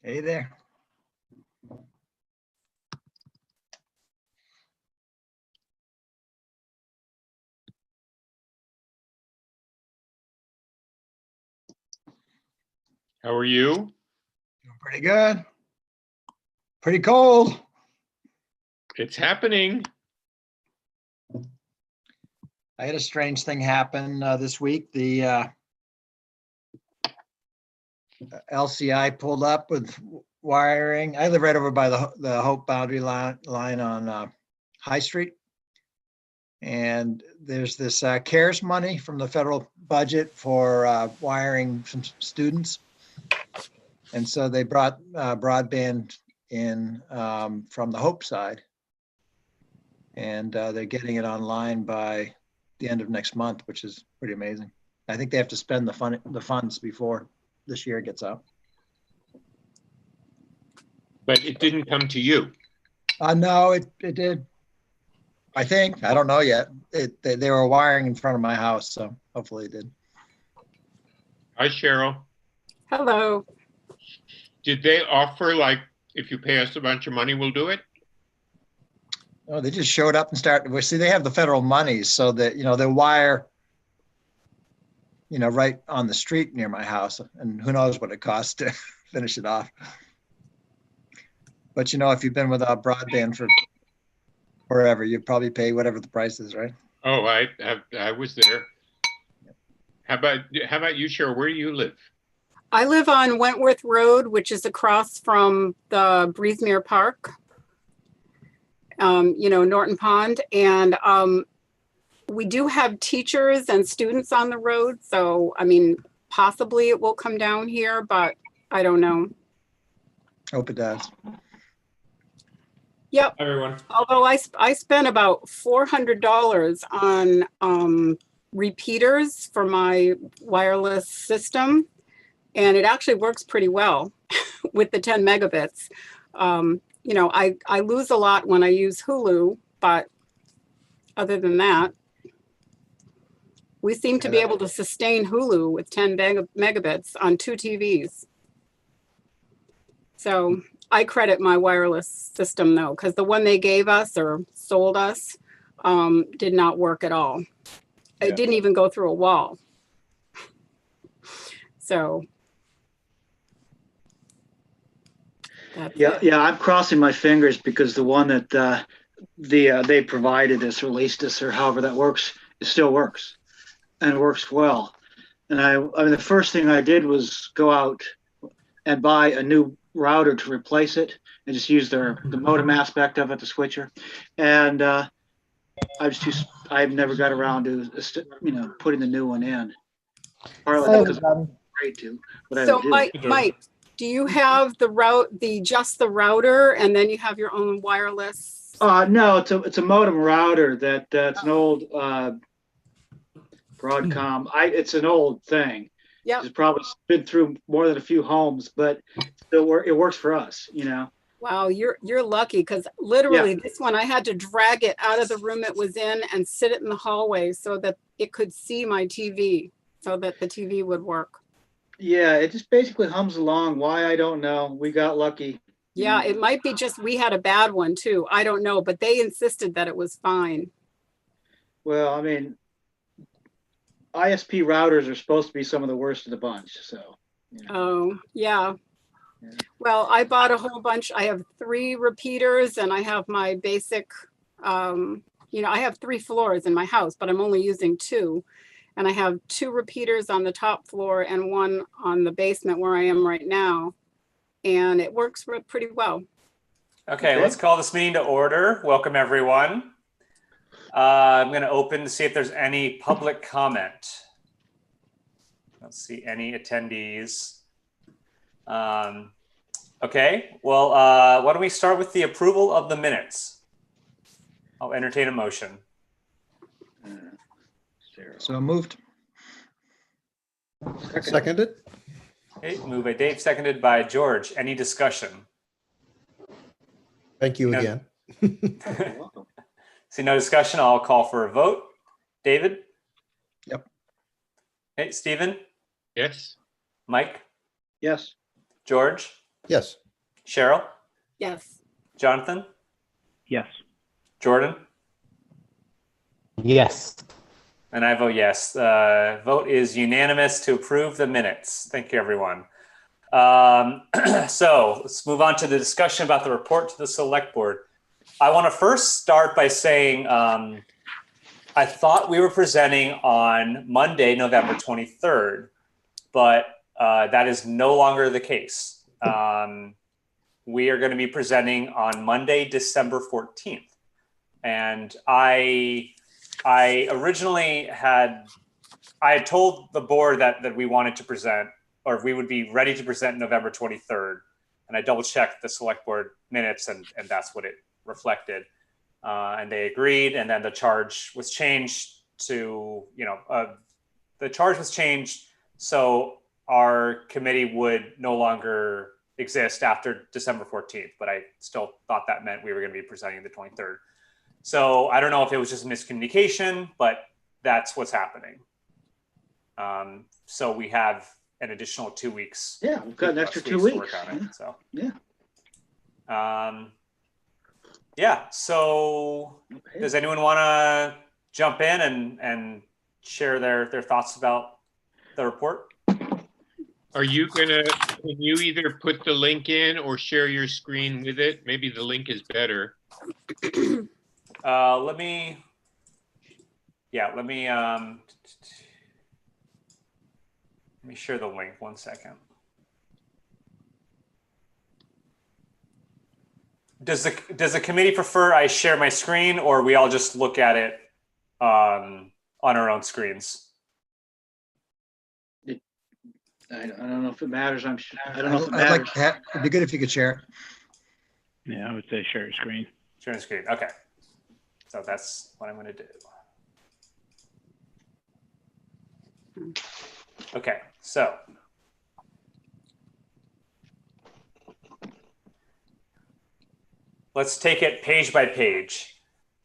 Hey there. How are you? Doing pretty good. Pretty cold. It's happening. I had a strange thing happen this week. The LCI pulled up with wiring. I live right over by the Hope boundary line on High Street. And there's this CARES money from the federal budget for wiring some students. And so they brought broadband in from the Hope side. And they're getting it online by the end of next month, which is pretty amazing. I think they have to spend the funds before this year gets out. But it didn't come to you. No, it did. I think. I don't know yet. They were wiring in front of my house, so hopefully it did. Hi, Cheryl. Hello. Did they offer, like, if you pay us a bunch of money, we'll do it? Oh, they just showed up and started. Well, see, they have the federal monies, so that they'll wire, right on the street near my house, and who knows what it costs to finish it off. But if you've been without broadband for forever, you probably pay whatever the price is, right? Oh, I was there. How about you, Cheryl? Where do you live? I live on Wentworth Road, which is across from the Breezemere Park, Norton Pond. And we do have teachers and students on the road. So, possibly it will come down here, but I don't know. Hope it does. Yep. Hi, everyone. Although I spent about $400 on repeaters for my wireless system, and it actually works pretty well with the 10 megabits. I lose a lot when I use Hulu, but other than that, we seem to be able to sustain Hulu with 10 megabits on 2 TVs. So I credit my wireless system though, because the one they gave us or sold us did not work at all. It didn't even go through a wall. So. Yeah, I'm crossing my fingers because the one that they provided us, released us, or however that works, it still works, and it works well. And I mean, the first thing I did was go out and buy a new router to replace it, and just use the modem aspect of it, the switcher. And I've never got around to putting the new one in. Partly because I'm afraid to. But So I do. Mike, do you have just the router, and then you have your own wireless? No, it's a modem router that it's an old Broadcom. It's an old thing. Yeah. It's probably been through more than a few homes, but it works for us, Wow, you're lucky, because literally this one I had to drag it out of the room it was in and sit it in the hallway so that it could see my TV, so that the TV would work. Yeah, it just basically hums along. Why, I don't know. We got lucky. Yeah, it might be just we had a bad one too. I don't know, but they insisted that it was fine. Well, I mean, ISP routers are supposed to be some of the worst of the bunch, so. Oh, yeah. Well, I bought a whole bunch. I have 3 repeaters, and I have my basic, I have 3 floors in my house, but I'm only using 2. And I have 2 repeaters on the top floor and 1 on the basement where I am right now. And it works pretty well. Okay, let's call this meeting to order. Welcome, everyone. I'm going to open to see if there's any public comment. I don't see any attendees. Okay, well, why don't we start with the approval of the minutes? I'll entertain a motion. So moved. Seconded. Okay, moved by Dave, seconded by George. Any discussion? Thank you again. See no discussion, I'll call for a vote. David? Yep. Okay, Stephen? Yes. Mike? Yes. George? Yes. Cheryl, Yes. Jonathan, Yes. Jordan, Yes. and I vote yes. Vote is unanimous to approve the minutes. Thank you, everyone. So let's move on to the discussion about the report to the select board. I want to first start by saying I thought we were presenting on Monday, November 23rd, but that is no longer the case. We are going to be presenting on Monday, December 14th. And I originally had told the board that we wanted to present, or we would be ready to present November 23rd. And I double checked the select board minutes and that's what it reflected. And they agreed. And then the charge was changed to, the charge was changed. So our committee would no longer exist after December 14th, but I still thought that meant we were going to be presenting the 23rd. So I don't know if it was just miscommunication, but that's what's happening. So we have an additional 2 weeks. Yeah, we've got an extra 2 to weeks. work on it, so. Yeah. Yeah, so Okay. does anyone want to jump in and share their thoughts about the report? Are you can you either put the link in or share your screen with it? Maybe the link is better. Let me share the link 1 second. Does the committee prefer I share my screen or we all just look at it on our own screens? I don't know if it matters. I don't know if it I'd like matters. to it'd be good if you could share. Yeah, I would say share your screen. Share the screen. Okay. So that's what I'm going to do. Okay. So let's take it page by page.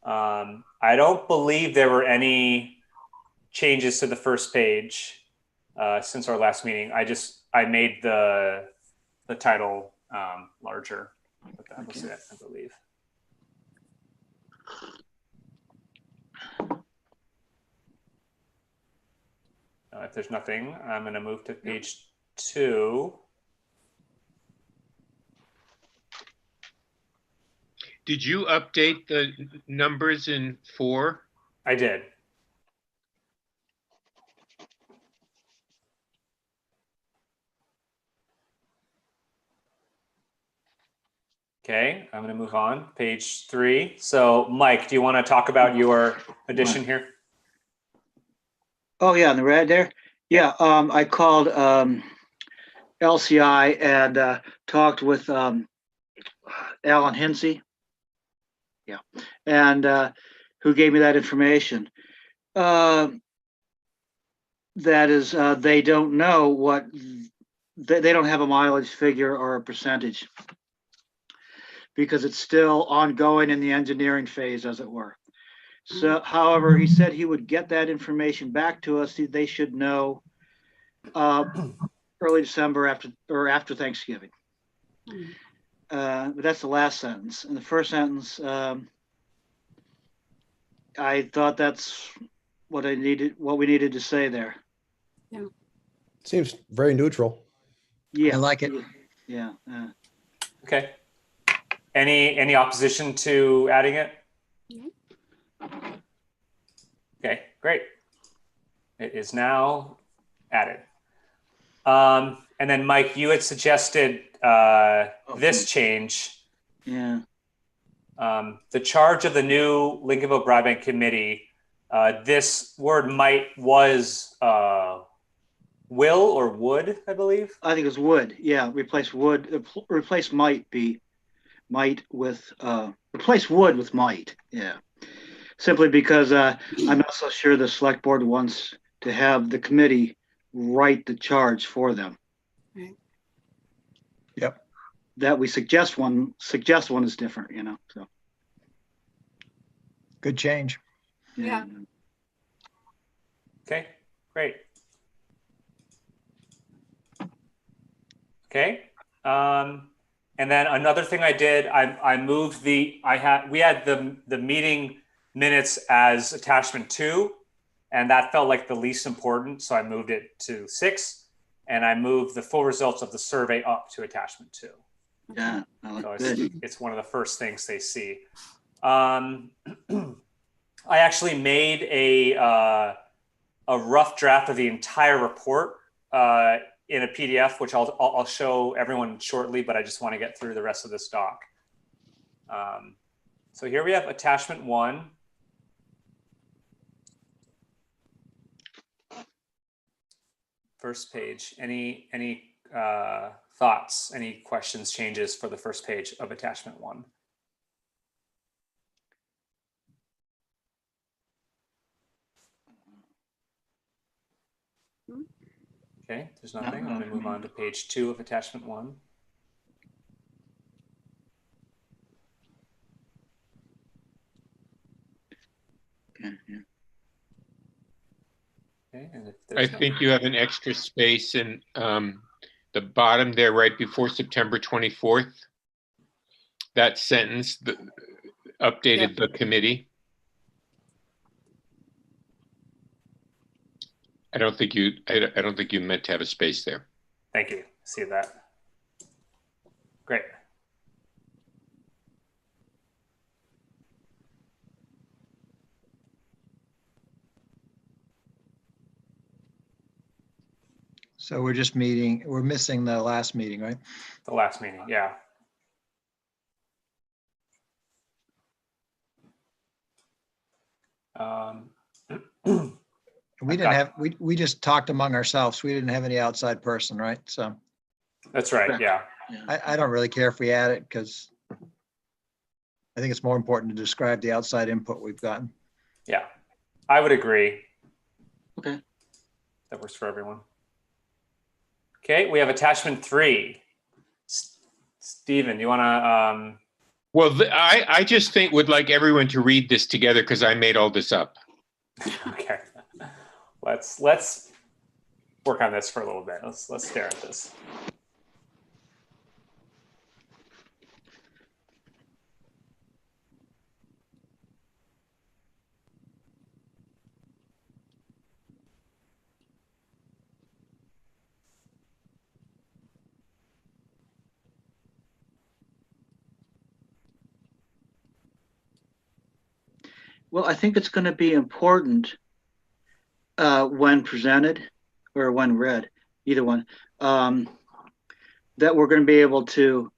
I don't believe there were any changes to the first page since our last meeting. I made the title larger, but that was it, I believe. If there's nothing, I'm going to move to page 2. Did you update the numbers in 4? I did. Okay, I'm going to move on. Page 3. So, Mike, do you want to talk about your addition here? Oh, yeah, in the red there. Yeah, I called LCI and talked with Alan Hinsey. Yeah, and who gave me that information. That is, they don't know what, they don't have a mileage figure or a percentage because it's still ongoing in the engineering phase, as it were. So, however, he said he would get that information back to us. They should know early December after Thanksgiving. But that's the last sentence. In the first sentence, I thought that's what we needed to say there. Yeah. Seems very neutral. Yeah, I like it. Yeah. Okay. Any opposition to adding it? Okay, great. It is now added. And then Mike, you had suggested this change. Yeah. The charge of the new Lincolnville Broadband Committee, this word might was will or would, I believe. I think it's would. Yeah, replace would. Replace might be might with replace would with might. Yeah. Simply because I'm not so sure the select board wants to have the committee write the charge for them. Right. Yep. That we suggest one is different, so. Good change. Yeah. Okay, great. Okay. And then another thing I did, I moved we had the meeting minutes as attachment 2, and that felt like the least important, so I moved it to 6, and I moved the full results of the survey up to attachment 2. Yeah, I So like good. it's one of the first things they see. I actually made a rough draft of the entire report in a PDF, which I'll show everyone shortly, but I just want to get through the rest of this doc. So here we have attachment 1. First page. Any thoughts? Any questions, changes for the first page of attachment 1? Okay, there's nothing. I'm going to move on to page 2 of attachment 1. Okay, yeah. Okay, and if I there's think you have an extra space in the bottom there, right before September 24th. That sentence updated the committee. I don't think you meant to have a space there. Thank you. See that. Great. So we're missing the last meeting, right? The last meeting, yeah. We just talked among ourselves. We didn't have any outside person, right? So That's right, yeah. I don't really care if we add it because I think it's more important to describe the outside input we've gotten. Yeah, I would agree. Okay. That works for everyone. Okay, we have attachment 3. Stephen, you want to? Well, I just would like everyone to read this together because I made all this up. Okay, let's work on this for a little bit. Let's stare at this. Well, I think it's going to be important when presented or when read, either one, that we're going to be able to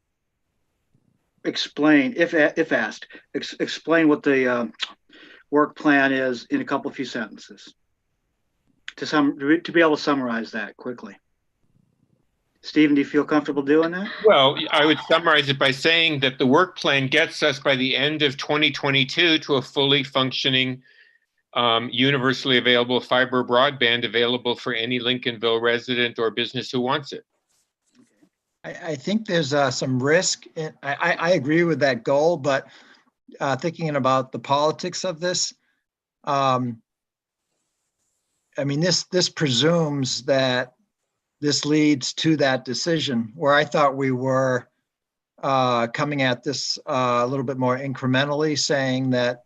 explain, if asked, explain what the work plan is in a few sentences to be able to summarize that quickly. Stephen, do you feel comfortable doing that? Well, I would summarize it by saying that the work plan gets us by the end of 2022 to a fully functioning, universally available fiber broadband available for any Lincolnville resident or business who wants it. I think there's some risk. I agree with that goal, but thinking about the politics of this, I mean, this presumes that this leads to that decision, where I thought we were coming at this a little bit more incrementally, saying that,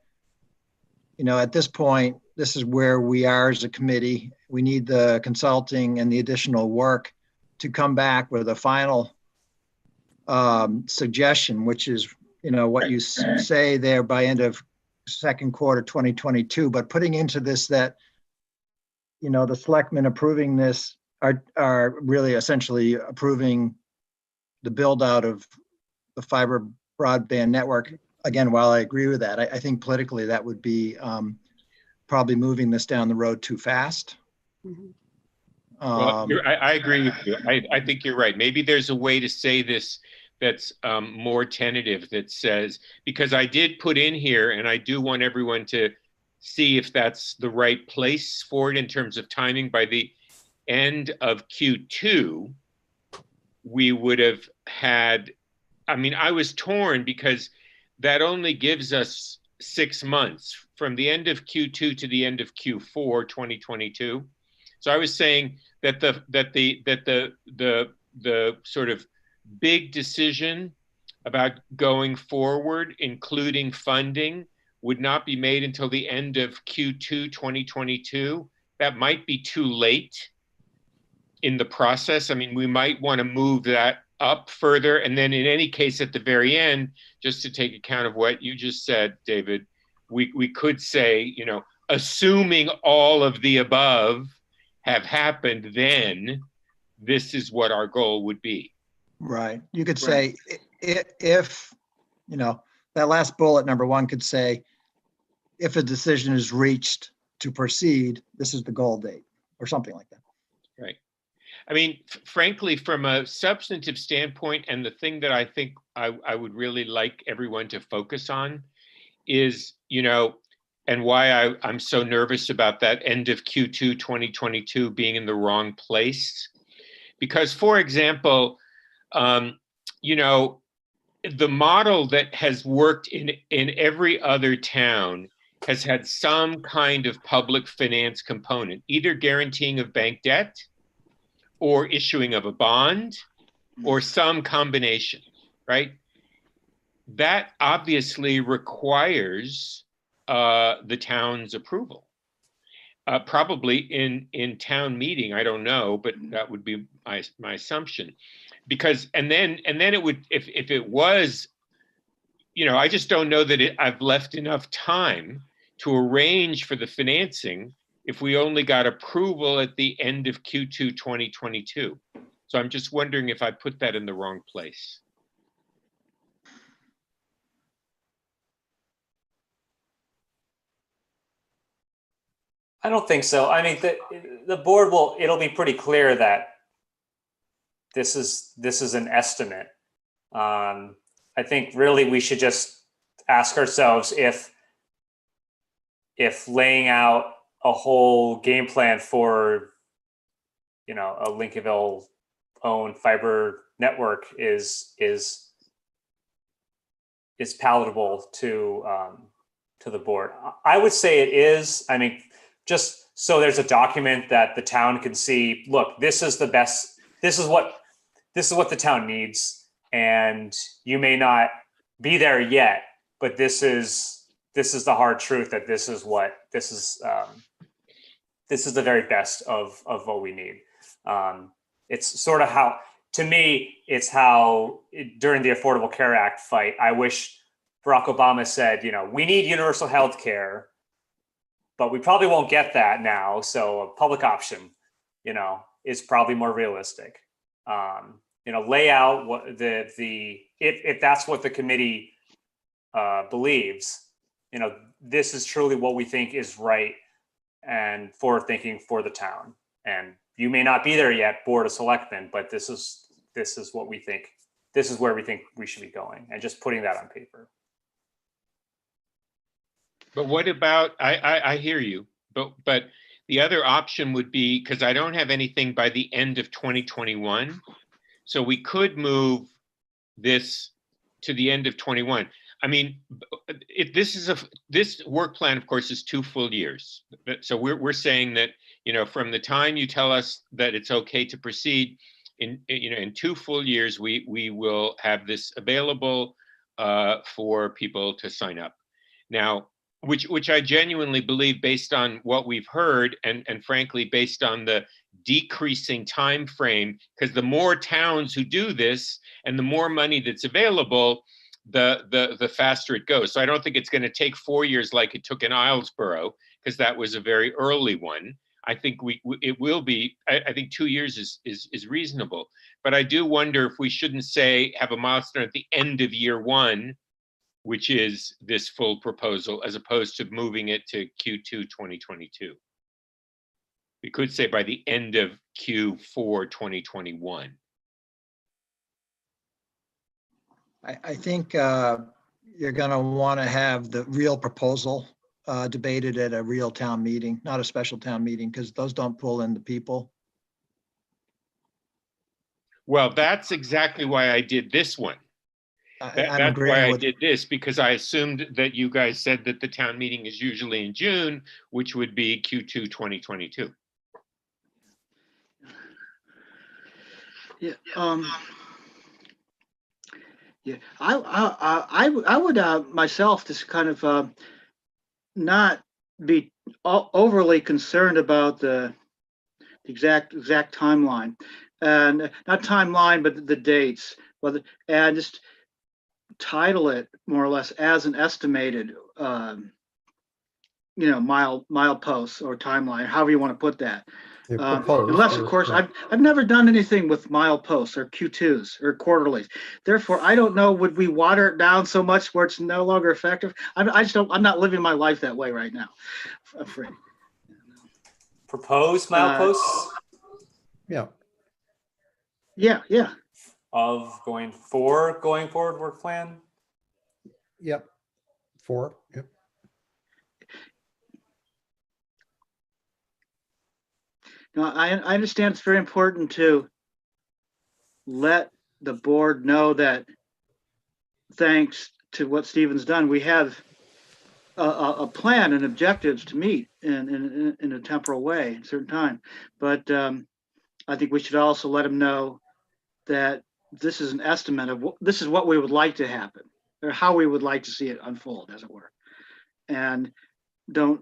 at this point, this is where we are as a committee. We need the consulting and the additional work to come back with a final suggestion, which is, what you say there by end of second quarter 2022. But putting into this that, the selectmen approving this are really essentially approving the build out of the fiber broadband network. Again, while I agree with that, I think politically that would be probably moving this down the road too fast. Mhm. Well, I agree with you. I think you're right. Maybe there's a way to say this that's more tentative, that says, because I did put in here, and I do want everyone to see if that's the right place for it in terms of timing. By the end of Q2, we would have had, I was torn because that only gives us 6 months from the end of Q2 to the end of Q4 2022. So I was saying that the sort of big decision about going forward, including funding, would not be made until the end of Q2 2022. That might be too late in the process. I mean, we might want to move that up further. And then in any case, at the very end, just to take account of what you just said, David, we could say, you know, assuming all of the above have happened, then this is what our goal would be. Right. You could say if, you know, that last bullet, number one, could say, if a decision is reached to proceed, this is the goal date or something like that. Right. I mean, frankly, from a substantive standpoint, and the thing that I think I would really like everyone to focus on is, you know, and why I'm so nervous about that end of Q2 2022 being in the wrong place. Because, for example, you know, the model that has worked in every other town has had some kind of public finance component, either guaranteeing of bank debt or issuing of a bond or some combination, right? That obviously requires the town's approval. Probably in town meeting, I don't know, but that would be my assumption. Because and then it would, if it was, you know, I just don't know that I've left enough time to arrange for the financing if we only got approval at the end of Q2 2022. So I'm just wondering if I put that in the wrong place. I don't think so. I mean, the board will, it'll be pretty clear that this is an estimate. I think really we should just ask ourselves if laying out a whole game plan for, you know, a Lincolnville owned fiber network is palatable to the board. I would say it is. I mean, just so there's a document that the town can see, look, this is the best, this is what the town needs. And you may not be there yet, but this is the hard truth that this is the very best of what we need. It's sort of how, to me, it's how during the Affordable Care Act fight, I wish Barack Obama said, you know, we need universal health care, but we probably won't get that now. So a public option, you know, is probably more realistic. You know, lay out what if that's what the committee believes, you know, this is truly what we think is right and forward thinking for the town. And you may not be there yet, Board of Selectmen, but this is what we think. This is where we think we should be going, and just putting that on paper. But what about, I hear you, but the other option would be, because I don't have anything by the end of 2021, so we could move this to the end of 21. I mean, this work plan, of course, is 2 full years. So we're saying that, you know, from the time you tell us that it's okay to proceed, in 2 full years, we will have this available for people to sign up. Now, which I genuinely believe, based on what we've heard, and frankly, based on the decreasing time frame, because the more towns who do this and the more money that's available, the faster it goes. So I don't think it's going to take 4 years like it took in Islesboro, because that was a very early one. I think it will be. I think 2 years is reasonable. But I do wonder if we shouldn't say have a milestone at the end of year 1, which is this full proposal, as opposed to moving it to Q2 2022. We could say by the end of Q4 2021. I think you're going to want to have the real proposal debated at a real town meeting, not a special town meeting, because those don't pull in the people. Well, that's exactly why I did this one. That's why I did this, because I assumed that you guys said that the town meeting is usually in June, which would be Q2 2022. Yeah. Yeah, I would myself just kind of not be overly concerned about the exact timeline, and not timeline, but the dates. Whether and just title it more or less as an estimated, mileposts or timeline, however you want to put that. They're proposed, Unless, of course, yeah. I've never done anything with mileposts or Q2s or quarterlies. Therefore, I don't know, would we water it down so much where it's no longer effective? I just don't, I'm not living my life that way right now, I'm afraid. Proposed mileposts Yeah. Yeah. of going forward work plan. Yep. 4. Yep. No, I understand it's very important to let the board know that thanks to what Stephen's done, we have a plan and objectives to meet in a temporal way at a certain time. But I think we should also let him know that this is an estimate of this is what we would like to happen, or how we would like to see it unfold, as it were. And don't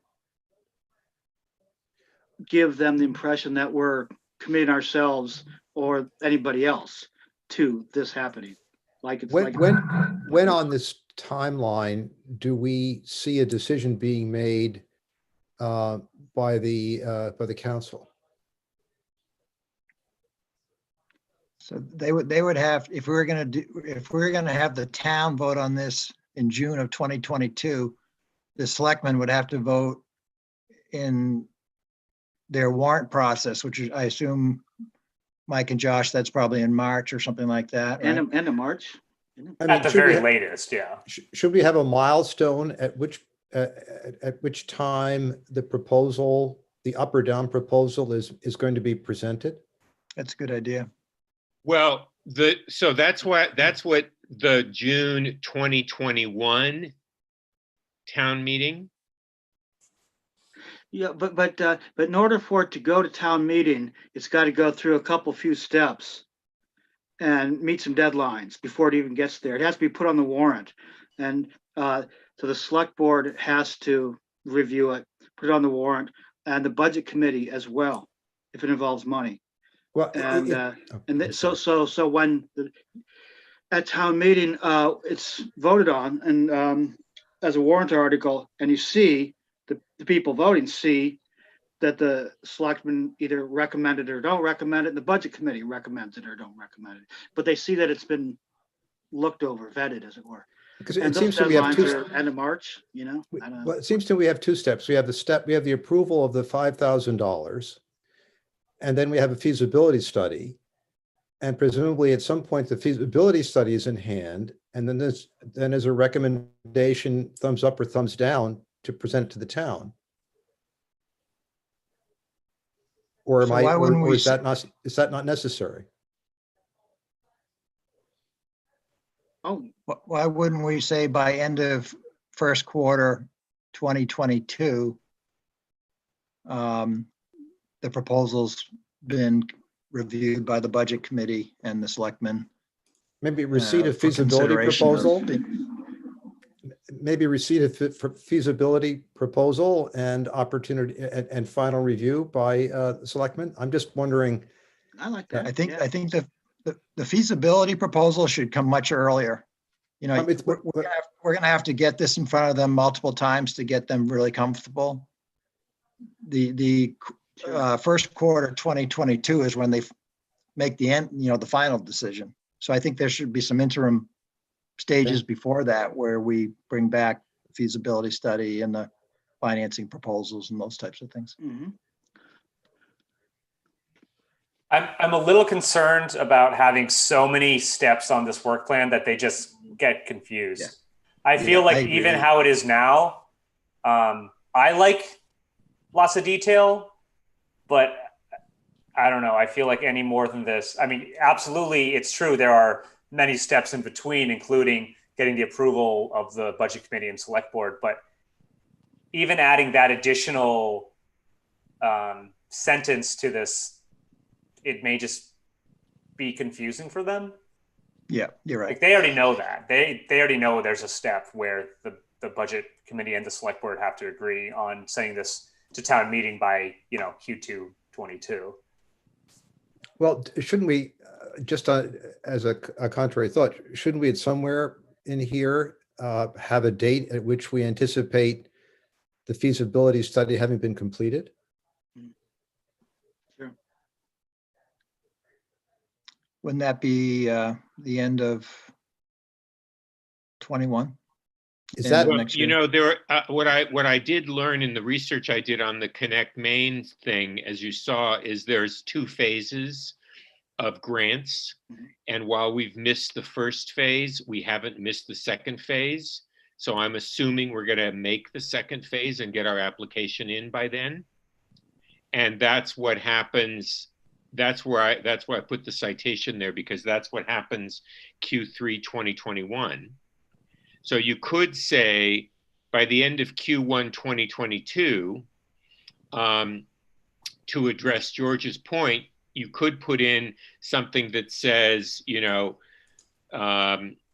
give them the impression that we're committing ourselves or anybody else to this happening. Like it's When on this timeline do we see a decision being made by the council? So they would have, if we were going to have the town vote on this in June of 2022, the selectmen would have to vote in their warrant process, which is, I assume, Mike and Josh, that's probably in March or something like that, right? end of March. I mean, At the very latest, yeah. Should we have a milestone at which time the proposal, the up or down proposal is going to be presented? That's a good idea. Well, so that's what the June 2021 town meeting. Yeah, but in order for it to go to town meeting, it's got to go through a few steps and meet some deadlines before it even gets there. It has to be put on the warrant, and so the select board has to review it, put it on the warrant, and the budget committee as well, if it involves money. Well, So when at town meeting, it's voted on and as a warrant article, and you see the people voting see that the selectmen either recommend it or don't recommend it, and the budget committee recommends it or don't recommend it. But they see that it's been looked over, vetted, as it were. because And it those seems to me we have deadlines are end of March, I don't know. Well, it seems to me we have 2 steps. We have the approval of the $5,000, and then we have a feasibility study. And presumably at some point, the feasibility study is in hand, and then there's a recommendation, thumbs up or thumbs down, to present to the town. Or So why wouldn't we is that not necessary? Oh, Why wouldn't we say by end of first quarter 2022, the proposal's been reviewed by the budget committee and the selectmen? Maybe receipt of for feasibility consideration of proposal? the- Maybe receipt of feasibility proposal and opportunity and final review by the selectmen? I'm just wondering. I like that. I think yeah. the feasibility proposal should come much earlier. You know, we're gonna have to get this in front of them multiple times to get them really comfortable. The first quarter 2022 is when they make the final decision. So I think there should be some interim stages before that where we bring back the feasibility study and the financing proposals and those types of things. Mhm. I'm a little concerned about having so many steps on this work plan that they just get confused. Yeah. I feel Yeah, like I agree. even how it is now, I like lots of detail, but I don't know. I feel like any more than this. I mean, absolutely, it's true. There are many steps in between, including getting the approval of the budget committee and select board. But even adding that additional sentence to this, it may just be confusing for them. Yeah, you're right. Like they already know that. They already know there's a step where the budget committee and the select board have to agree on sending this to town meeting by, Q2 22. Well, shouldn't we, just as a contrary thought, shouldn't we at somewhere in here have a date at which we anticipate the feasibility study having been completed? Sure. Wouldn't that be the end of 21? Is And that, well, next year. There what I did learn in the research I did on the Connect Main thing, as you saw, is there's 2 phases of grants. And while we've missed the first phase, we haven't missed the second phase. So I'm assuming we're going to make the second phase and get our application in by then. And that's what happens. That's why I put the citation there, because that's what happens Q3 2021. So you could say by the end of Q1 2022, to address George's point, you could put in something that says,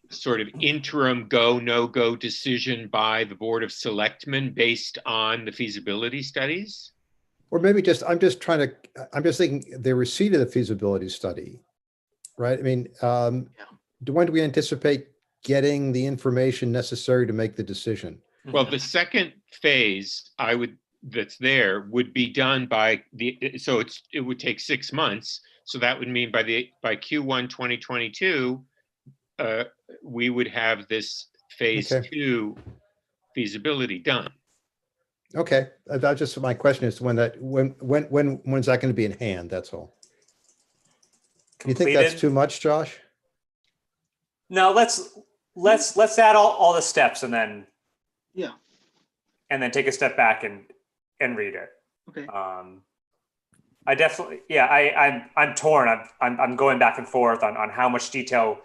sort of interim go, no go decision by the Board of Selectmen based on the feasibility studies. or maybe I'm just thinking the receipt of the feasibility study, right? I mean, when do we anticipate getting the information necessary to make the decision? Well, the second phase that's there would be done by it would take 6 months. So that would mean by Q1 2022, we would have this phase 2 feasibility done. Okay, that's just my question is when's that going to be in hand? That's all. You think that's too much, Josh? No, let's add all the steps and then take a step back and read it. Okay. I definitely, I'm torn. I'm going back and forth on how much detail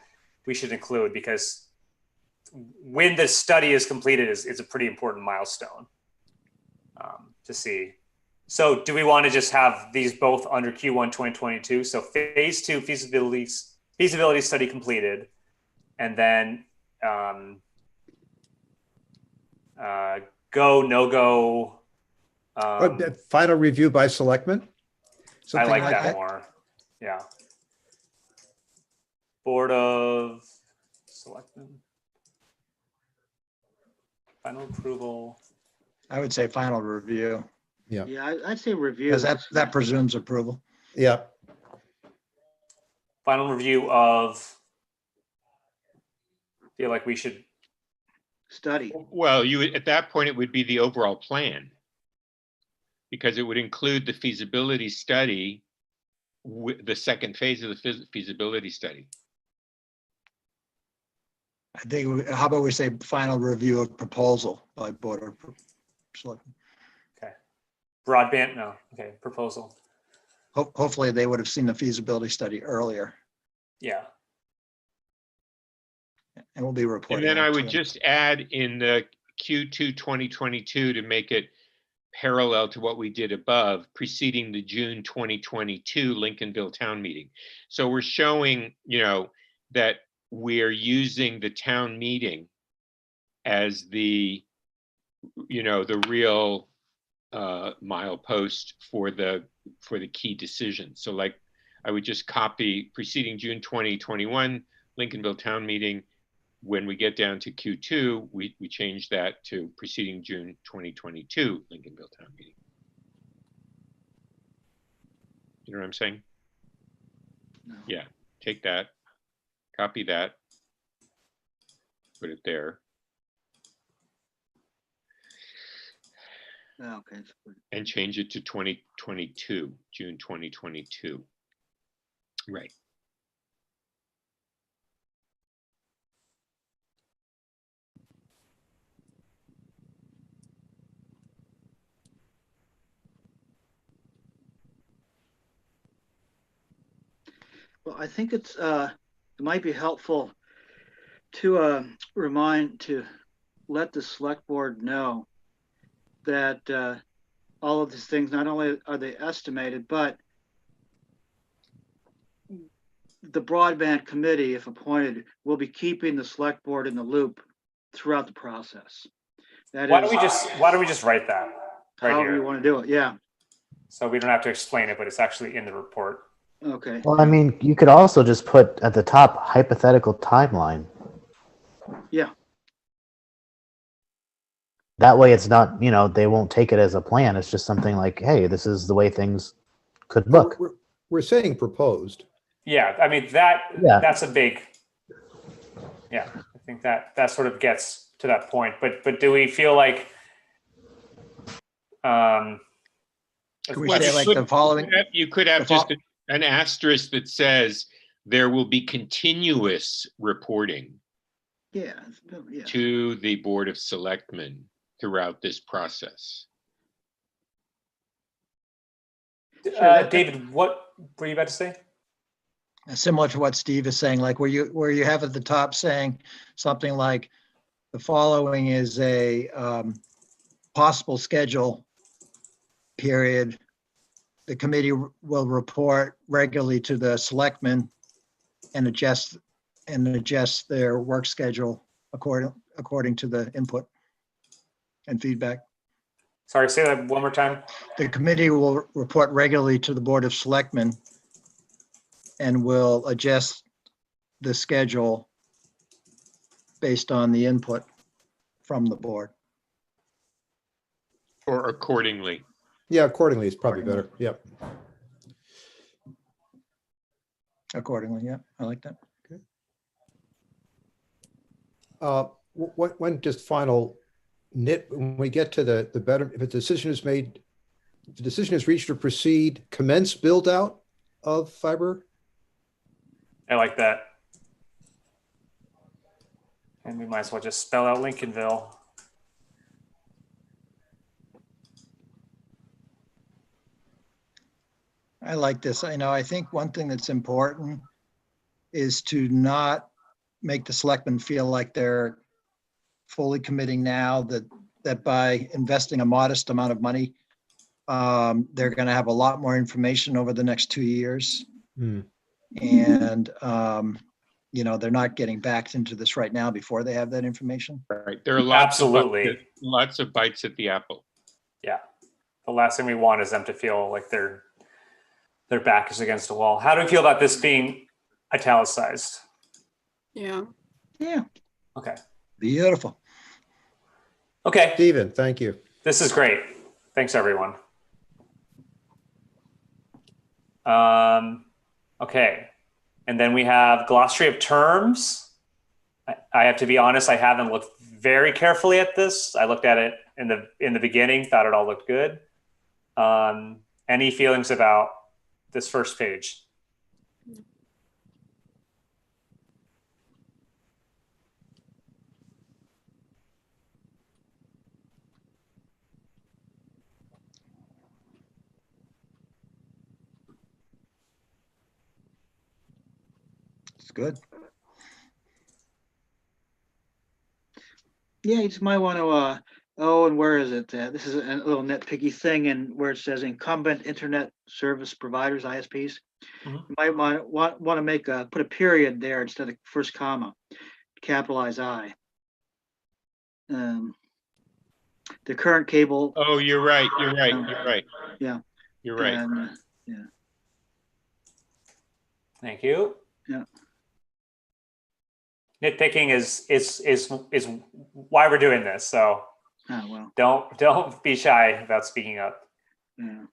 we should include, because when the study is completed is a pretty important milestone to see. So do we want to just have these both under Q1 2022? So phase 2 feasibility study completed, and then go, no go. Final review by selectmen? I like that more. Yeah. Board of Selectmen. Final approval. I would say final review, Yeah, I'd say review. because that presumes approval. Yeah. Final review of, feel like we should study. Well, at that point, it would be the overall plan, because it would include the feasibility study, the second phase of the feasibility study. I think, how about we say final review of proposal by Board of Selectmen? Okay. Broadband, no. Okay, proposal. Hopefully they would have seen the feasibility study earlier, Yeah. and we'll be reporting. And then out I to would them. just add in the Q2 2022 to make it parallel to what we did above, preceding the June 2022 Lincolnville town meeting. So we're showing, that we're using the town meeting as the real milepost for the key decision. So like I would just copy preceding June 2021 Lincolnville town meeting. When we get down to Q2, we change that to preceding June 2022 Lincolnville town meeting. You know what I'm saying? No. Yeah, take that, copy that, put it there, Okay. and change it to 2022, June 2022. Right. Well, I think it might be helpful to let the select board know that all of these things, not only are they estimated, but the broadband committee, if appointed, will be keeping the select board in the loop throughout the process. That Why is don't we just write that right however you here? want to do it. Yeah. So we don't have to explain it, but it's actually in the report. Okay. Well, I mean, you could also just put at the top hypothetical timeline. Yeah. That way it's not, they won't take it as a plan. It's just something like, hey, this is the way things could look. We're saying proposed. Yeah, I mean, Yeah. that's a big, yeah, I think that sort of gets to that point. But do we feel like, Can we Well, say you like could- the following? You could have just an asterisk that says there will be continuous reporting Yeah. Yeah. to the Board of Selectmen throughout this process. David, what were you about to say? Similar to what Steve is saying, like where you have at the top saying something like the following is a possible schedule period. The committee will report regularly to the selectmen and adjust their work schedule according to the input and feedback. Sorry, say that one more time. The committee will report regularly to the Board of Selectmen and will adjust the schedule based on the input from the board. Or accordingly. Yeah, accordingly is probably better. Yep. Accordingly, yeah, I like that. One just final nit, when we get to the better, if a decision is made, if the decision is reached to proceed, commence build out of fiber. I like that. And we might as well just spell out Lincolnville. I like this. I think one thing that's important is to not make the selectmen feel like they're fully committing now, that by investing a modest amount of money, they're going to have a lot more information over the next 2 years. And, they're not getting backed into this right now before they have that information. Right. There are lots Absolutely. lots of bites at the apple. Yeah. The last thing we want is them to feel like their back is against a wall. How do we feel about this being italicized? Yeah. Yeah. Okay. Beautiful. Okay. Stephen, thank you. This is great. Thanks, everyone. Okay. And then we have glossary of terms. I have to be honest, I haven't looked very carefully at this. I looked at it in the beginning, thought it all looked good. Any feelings about this first page? It's good. Yeah, you just might want to, and where is it? This is a little nitpicky thing, and where it says incumbent internet service providers, ISPs. Mhm. You might want to put a period there instead of first comma, capitalize I. The current cable. Oh, you're right. You're right. Yeah. You're right. And, Thank you. Yeah. Nitpicking is why we're doing this. So well. don't be shy about speaking up. Yeah.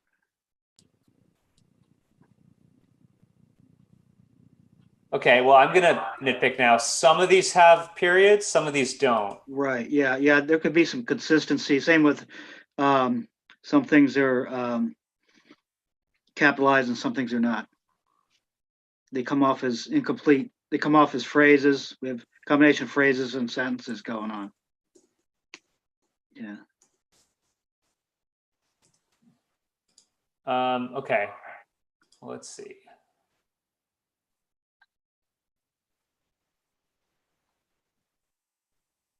Okay, well, I'm gonna nitpick now. Some of these have periods, some of these don't. Right. Yeah. There could be some consistency. Same with some things are capitalized and some things are not. They come off as incomplete. They come off as phrases. We have combination of phrases and sentences going on. Yeah. Okay. Let's see.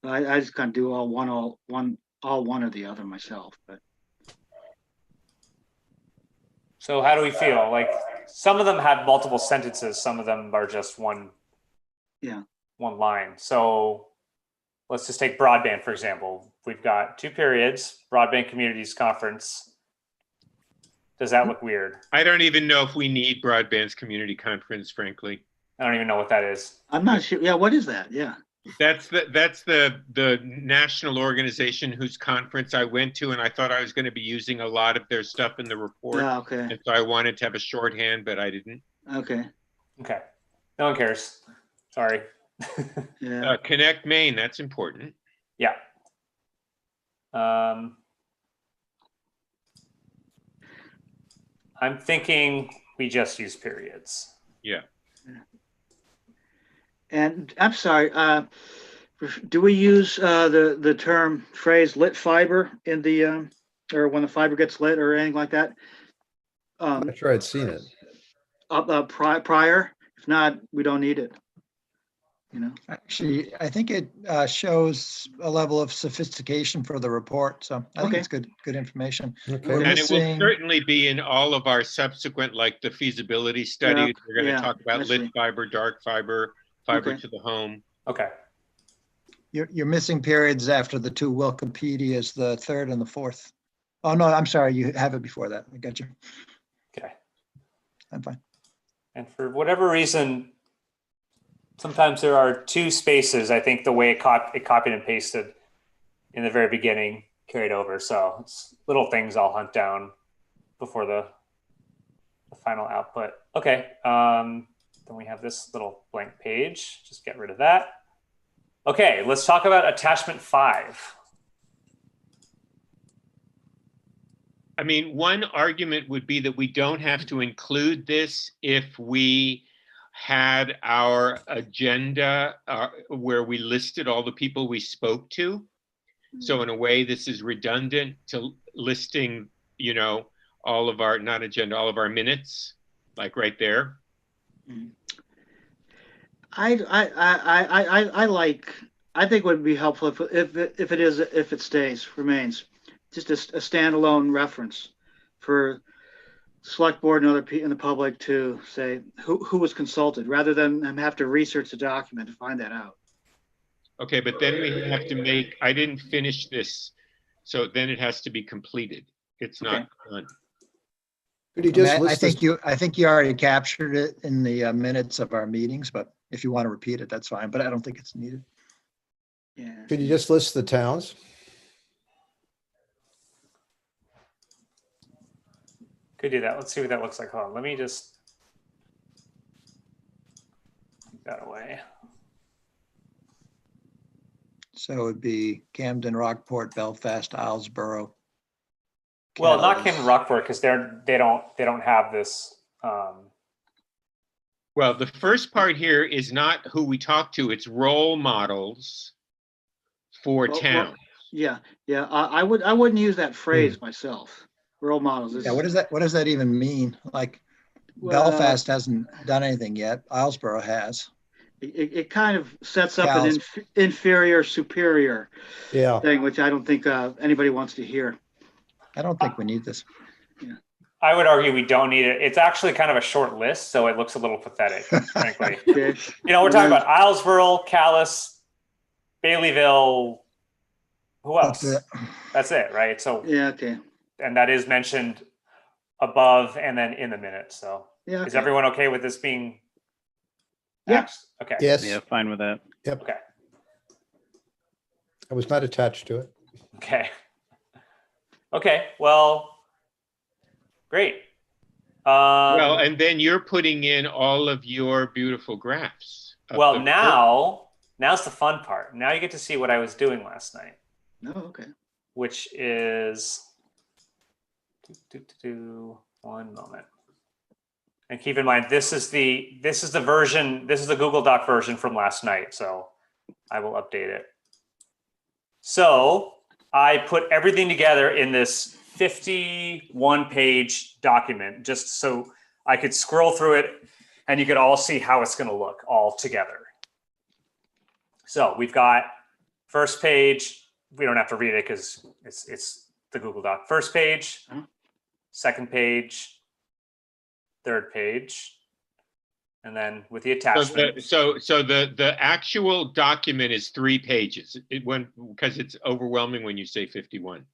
I just kind of do all one or the other myself, but So how do we feel? Like some of them have multiple sentences. Some of them are just one line. So let's just take broadband, for example. We've got 2 periods, Broadband Communities Conference. Does that look weird? I don't even know if we need Broadband's community conference, frankly. I don't even know what that is. I'm not sure. Yeah, what is that? Yeah. That's the national organization whose conference I went to, and I thought I was going to be using a lot of their stuff in the report. Yeah, okay. And so I wanted to have a shorthand, but I didn't. Okay. Okay. No one cares. Sorry. Yeah. Connect Maine, that's important. Yeah. I'm thinking we just use periods. Yeah. And I'm sorry, do we use the term phrase lit fiber in the or when the fiber gets lit or anything like that? I'm not sure I'd seen it. Prior? If not, we don't need it. You know? Actually, I think it shows a level of sophistication for the report. So I think it's good information. Okay. We're And it will missing- certainly be in all of our subsequent, like the feasibility studies. We're going to talk about lit fiber, dark fiber, fiber to the home. Okay. You're missing periods after the 2 Wikipedias, the 3rd and the 4th. Oh, no, I'm sorry. You have it before that. I got you. Okay. I'm fine. And for whatever reason, sometimes there are 2 spaces. I think the way it copied and pasted in the very beginning carried over. So it's little things I'll hunt down before the final output. Okay. Then we have this little blank page. Just get rid of that. Okay, let's talk about attachment 5. I mean, one argument would be that we don't have to include this if we had our agenda where we listed all the people we spoke to. So in a way, this is redundant to listing, you know, all of our, not agenda, all of our minutes, like right there. I think would be helpful if it remains just a standalone reference for select board and other people in the public to say who was consulted, rather than have to research the document to find that out. Okay, but then we have to make, I didn't finish this, so then it has to be completed. It's not done. Could you just list I think you already captured it in the minutes of our meetings, but if you want to repeat it, that's fine, but I don't think it's needed. Yeah. Could you just list the towns? Could do that. Let's see what that looks like. Hold on. Let me just take that away. So it would be Camden, Rockport, Belfast, Islesboro. Well, not Kells. Camden Rockport, because they don't have this. Well, the first part here is not who we talk to, it's role models for town. Yeah. I wouldn't use that phrase myself. Role models. Yeah, what does that even mean? Like, Belfast hasn't done anything yet. Islesboro has. It kind of sets up an inferior superior thing, which I don't think anybody wants to hear. I don't think we need this. Yeah. I would argue we don't need it. It's actually kind of a short list, so it looks a little pathetic, frankly. Okay. You know, we're talking about Islesboro, Calais, Baileyville. Who else? That's it, right? So yeah, okay. And that is mentioned above and then in the minute. So yeah, is everyone okay with this being? Okay. Yes. Yeah, fine with that. Yep. Okay. I was not attached to it. Okay. Okay. Well, great. Well, and then you're putting in all of your beautiful graphs. Well, now's the fun part. Now you get to see what I was doing last night. Oh, okay. Which is, one moment. And keep in mind, this is the Google Doc version from last night. So I will update it. So I put everything together in this 51-page document, just so I could scroll through it and you could all see how it's going to look all together. So we've got first page. We don't have to read it because it's the Google Doc. First page, second page, third page. And then with the So attachment. the actual document is 3 pages. It went because it's overwhelming when you say 51.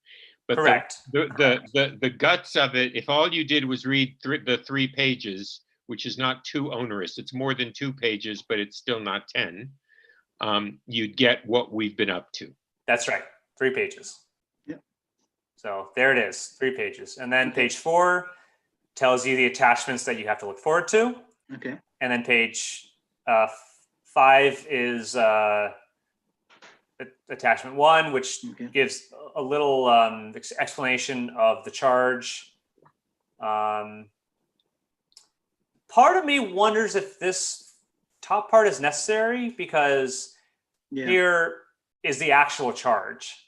But Correct. the guts of it, if all you did was read the 3 pages, which is not too onerous, it's more than 2 pages, but it's still not 10. You'd get what we've been up to. That's right. 3 pages. Yep. So there it is, 3 pages. And then page 4 tells you the attachments that you have to look forward to. Okay. And then page 5 is attachment 1, which gives a little explanation of the charge. Part of me wonders if this top part is necessary, because here is the actual charge.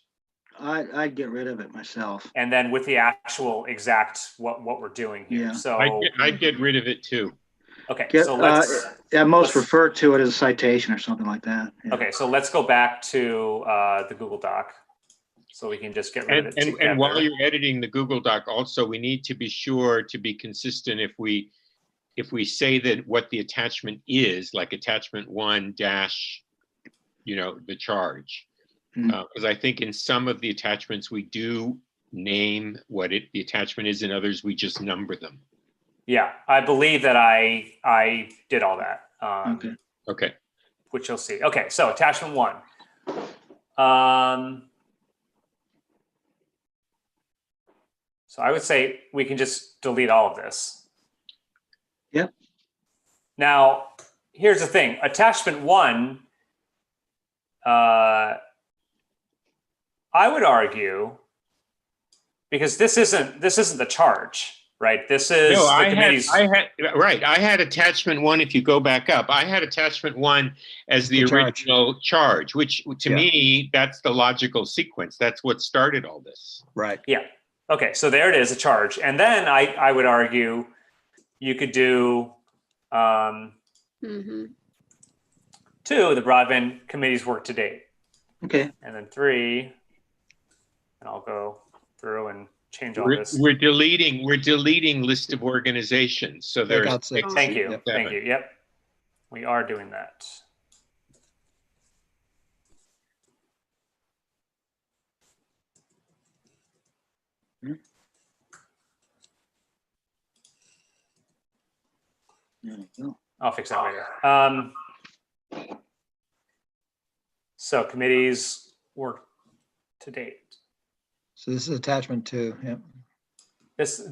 I'd get rid of it myself. And then with the actual exact what we're doing here. Yeah. So I'd get rid of it too. Okay, Get, so let's at most refer to it as a citation or something like that. Yeah. okay, so let's go back to the Google Doc, so we can just get rid of it together. And while you're editing the Google Doc, also we need to be sure to be consistent. If we say that what the attachment is, like attachment 1 dash, the charge, because I think in some of the attachments we do name what the attachment is, in others we just number them. Yeah, I believe that I did all that. Okay. Which you'll see. Okay, so attachment 1. So I would say we can just delete all of this. Yep. Now, here's the thing. Attachment 1, I would argue, because this isn't the charge. Right. This is the committee's. I had attachment 1. If you go back up, I had attachment 1 as the original charge, which to me, that's the logical sequence. That's what started all this. Right. Yeah. Okay. So there it is, a charge. And then I would argue you could do 2, the broadband committee's work to date. Okay. And then 3, and I'll go through and change all this. We're deleting list of organizations. So there's thank you. Yep. We are doing that. I'll fix that later. So committees work to date. So this is attachment 2. Yep. This,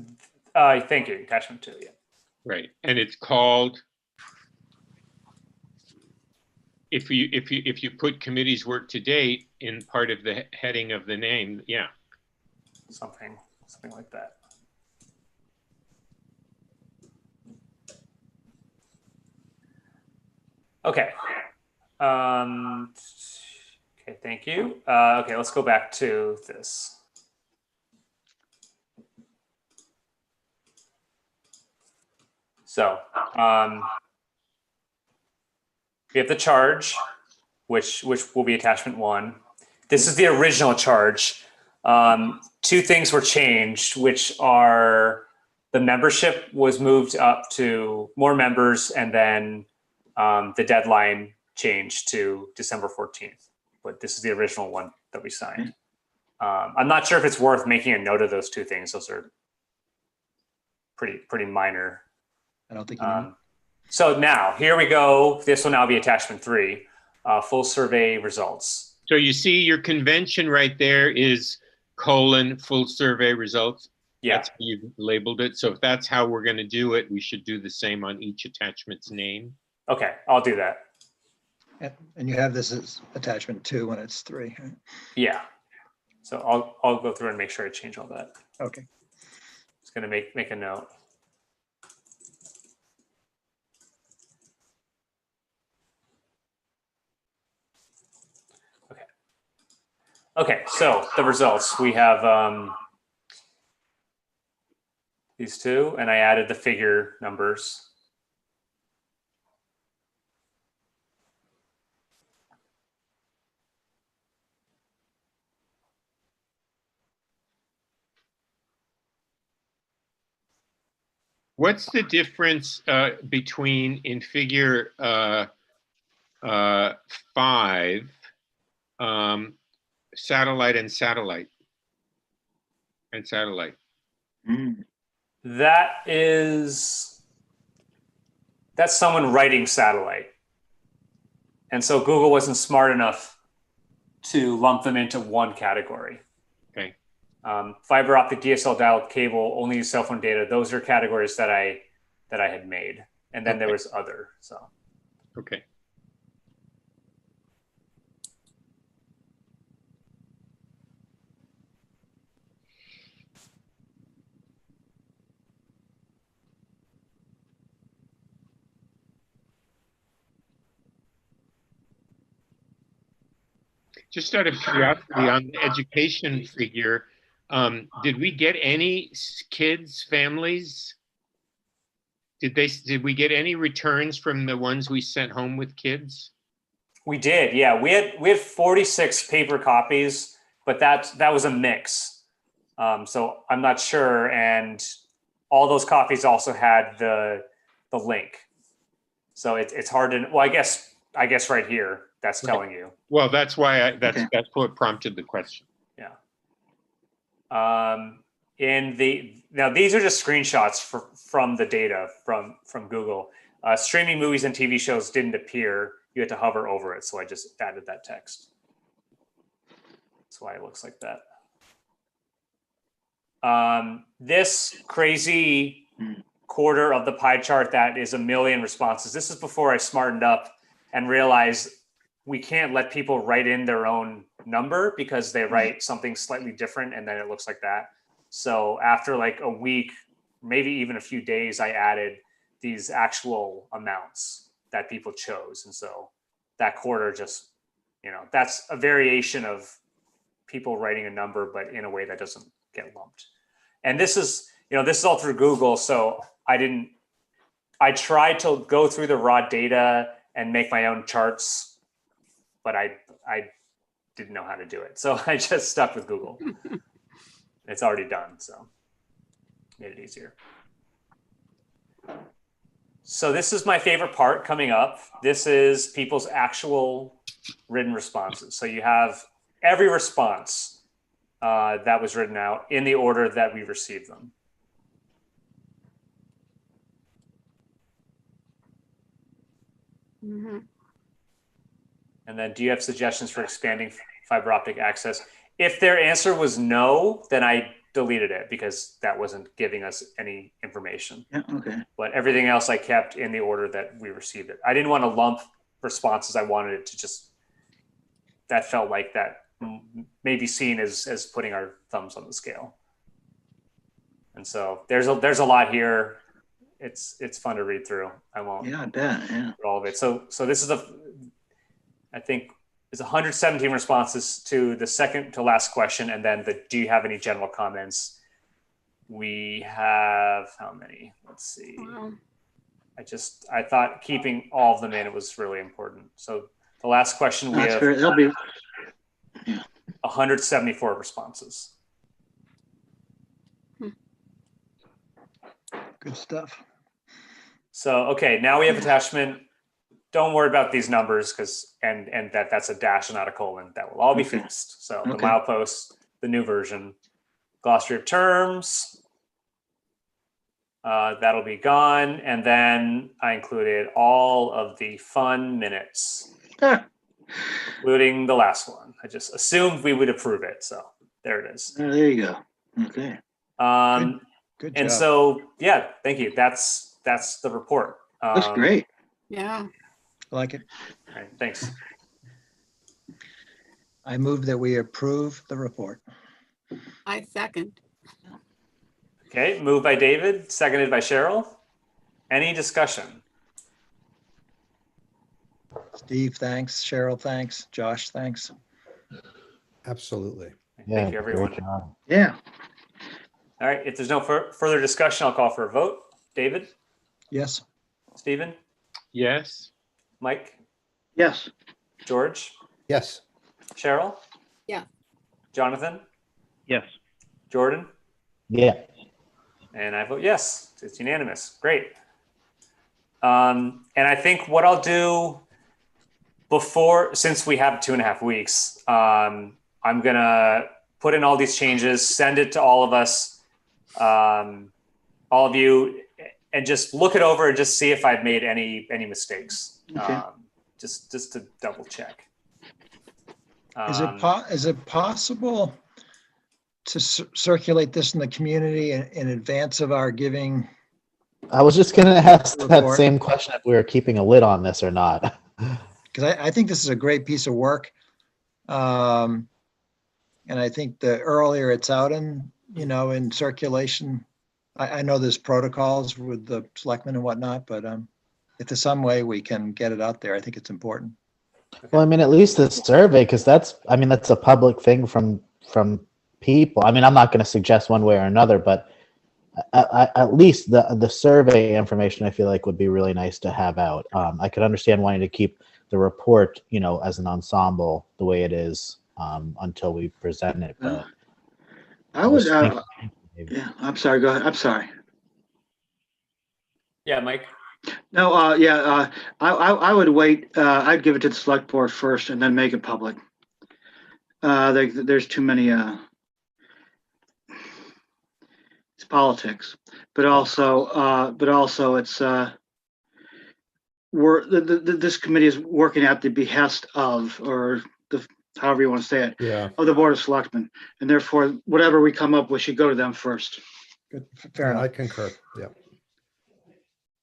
thank you, attachment 2. Yeah. Right, and it's called. If you put committees work to date in part of the heading of the name, yeah. Something like that. Okay. Okay, thank you. Okay, let's go back to this. So we have the charge, which will be attachment 1. This is the original charge. 2 things were changed, which are the membership was moved up to more members, and then the deadline changed to December 14th. But this is the original one that we signed. I'm not sure if it's worth making a note of those 2 things. Those are pretty minor. I don't think you know. So now here we go. This will now be attachment 3, full survey results. So you see your convention right there is : full survey results. Yeah. That's how you've labeled it. So if that's how we're going to do it, we should do the same on each attachment's name. Okay, I'll do that. And you have this as attachment 2 when it's 3. Right? Yeah. So I'll go through and make sure I change all that. Okay. Just gonna make a note. Okay. Okay, so the results. We have these 2, and I added the figure numbers. What's the difference between in figure 5, satellite and satellite? And satellite. That's someone writing satellite. And so Google wasn't smart enough to lump them into one category. Okay. Fiber optic, DSL, dial, cable, only use cell phone data. Those are categories that I had made. And then there was other, so. Okay. Just out of curiosity, on the education figure, did we get any kids, families? Did we get any returns from the ones we sent home with kids? We did, yeah. We had 46 paper copies, but that was a mix. So I'm not sure, and all those copies also had the link. So it's hard to. Well, I guess right here that's telling you. Well, that's why that's what prompted the question. Yeah. Now these are just screenshots from the data from Google. Streaming movies and TV shows didn't appear. You had to hover over it, so I just added that text. That's why it looks like that. This crazy quarter of the pie chart that is 1 million responses. This is before I smartened up and realized we can't let people write in their own number because they write something slightly different and then it looks like that. So after like a week, maybe even a few days, I added these actual amounts that people chose. And so that quarter just, that's a variation of people writing a number, but in a way that doesn't get lumped. And this is all through Google. So I tried to go through the raw data and make my own charts, but I didn't know how to do it. So I just stuck with Google. It's already done, so made it easier. So this is my favorite part coming up. This is people's actual written responses. So you have every response that was written out in the order that we received them. Mm-hmm. And then do you have suggestions for expanding fiber optic access? If their answer was no, then I deleted it because that wasn't giving us any information. Yeah, okay. But everything else I kept in the order that we received it. I didn't want to lump responses. I wanted it to just, that felt like that may be seen as putting our thumbs on the scale. And so there's a lot here. It's fun to read through. I won't. Yeah, I bet. Yeah. All of it. So this is I think it's 117 responses to the second to last question, and then do you have any general comments? We have how many? Let's see. Wow. I thought keeping all of them in, it was really important. So the last question we have That'll be 174 responses. Good stuff. So, okay, now we have attachment. Don't worry about these numbers and that's a dash and not a colon. That will all be fixed. So the milepost, the new version, glossary of terms, that'll be gone. And then I included all of the fun minutes, including the last one. I just assumed we would approve it. So there it is. There you go. Okay. Good job. And so, yeah, thank you. That's the report. That's great. Yeah. I like it. All right, thanks. I move that we approve the report. I second. Okay, moved by David, seconded by Cheryl. Any discussion? Steve, thanks. Cheryl, thanks. Josh, thanks. Absolutely. Thank you, everyone. great job. Yeah. All right, if there's no further discussion, I'll call for a vote. David, Yes. Stephen, Yes. Mike, Yes. George, Yes. Cheryl? Yeah. Jonathan? Yes. Jordan? Yeah. And I vote yes. It's unanimous. Great. And I think what I'll do since we have 2.5 weeks, I'm going to put in all these changes, send it to all of us, all of you, and just look it over and just see if I've made any mistakes. Okay. Just to double check. Is it possible to circulate this in the community in advance of our giving? I was just going to ask that Report. same question, if we were keeping a lid on this or not. Because I think this is a great piece of work. And I think the earlier it's out in circulation, I know there's protocols with the selectmen and whatnot, but if there's some way we can get it out there, I think it's important. Well, I mean, at least the survey, because that's a public thing from people. I mean, I'm not going to suggest one way or another, but at least the survey information, I feel like would be really nice to have out. I could understand wanting to keep the report, as an ensemble the way it is until we present it. But I would, maybe. yeah, I'm sorry, go ahead. I'm sorry. Yeah, Mike. No, I would wait. I'd give it to the select board first and then make it public. There's too many, it's politics, but also it's, this committee is working at the behest of, or however you want to say it, Yeah. of the Board of Selectmen. And therefore, whatever we come up with should go to them first. Good, fair Yeah, I enough. concur. Yeah.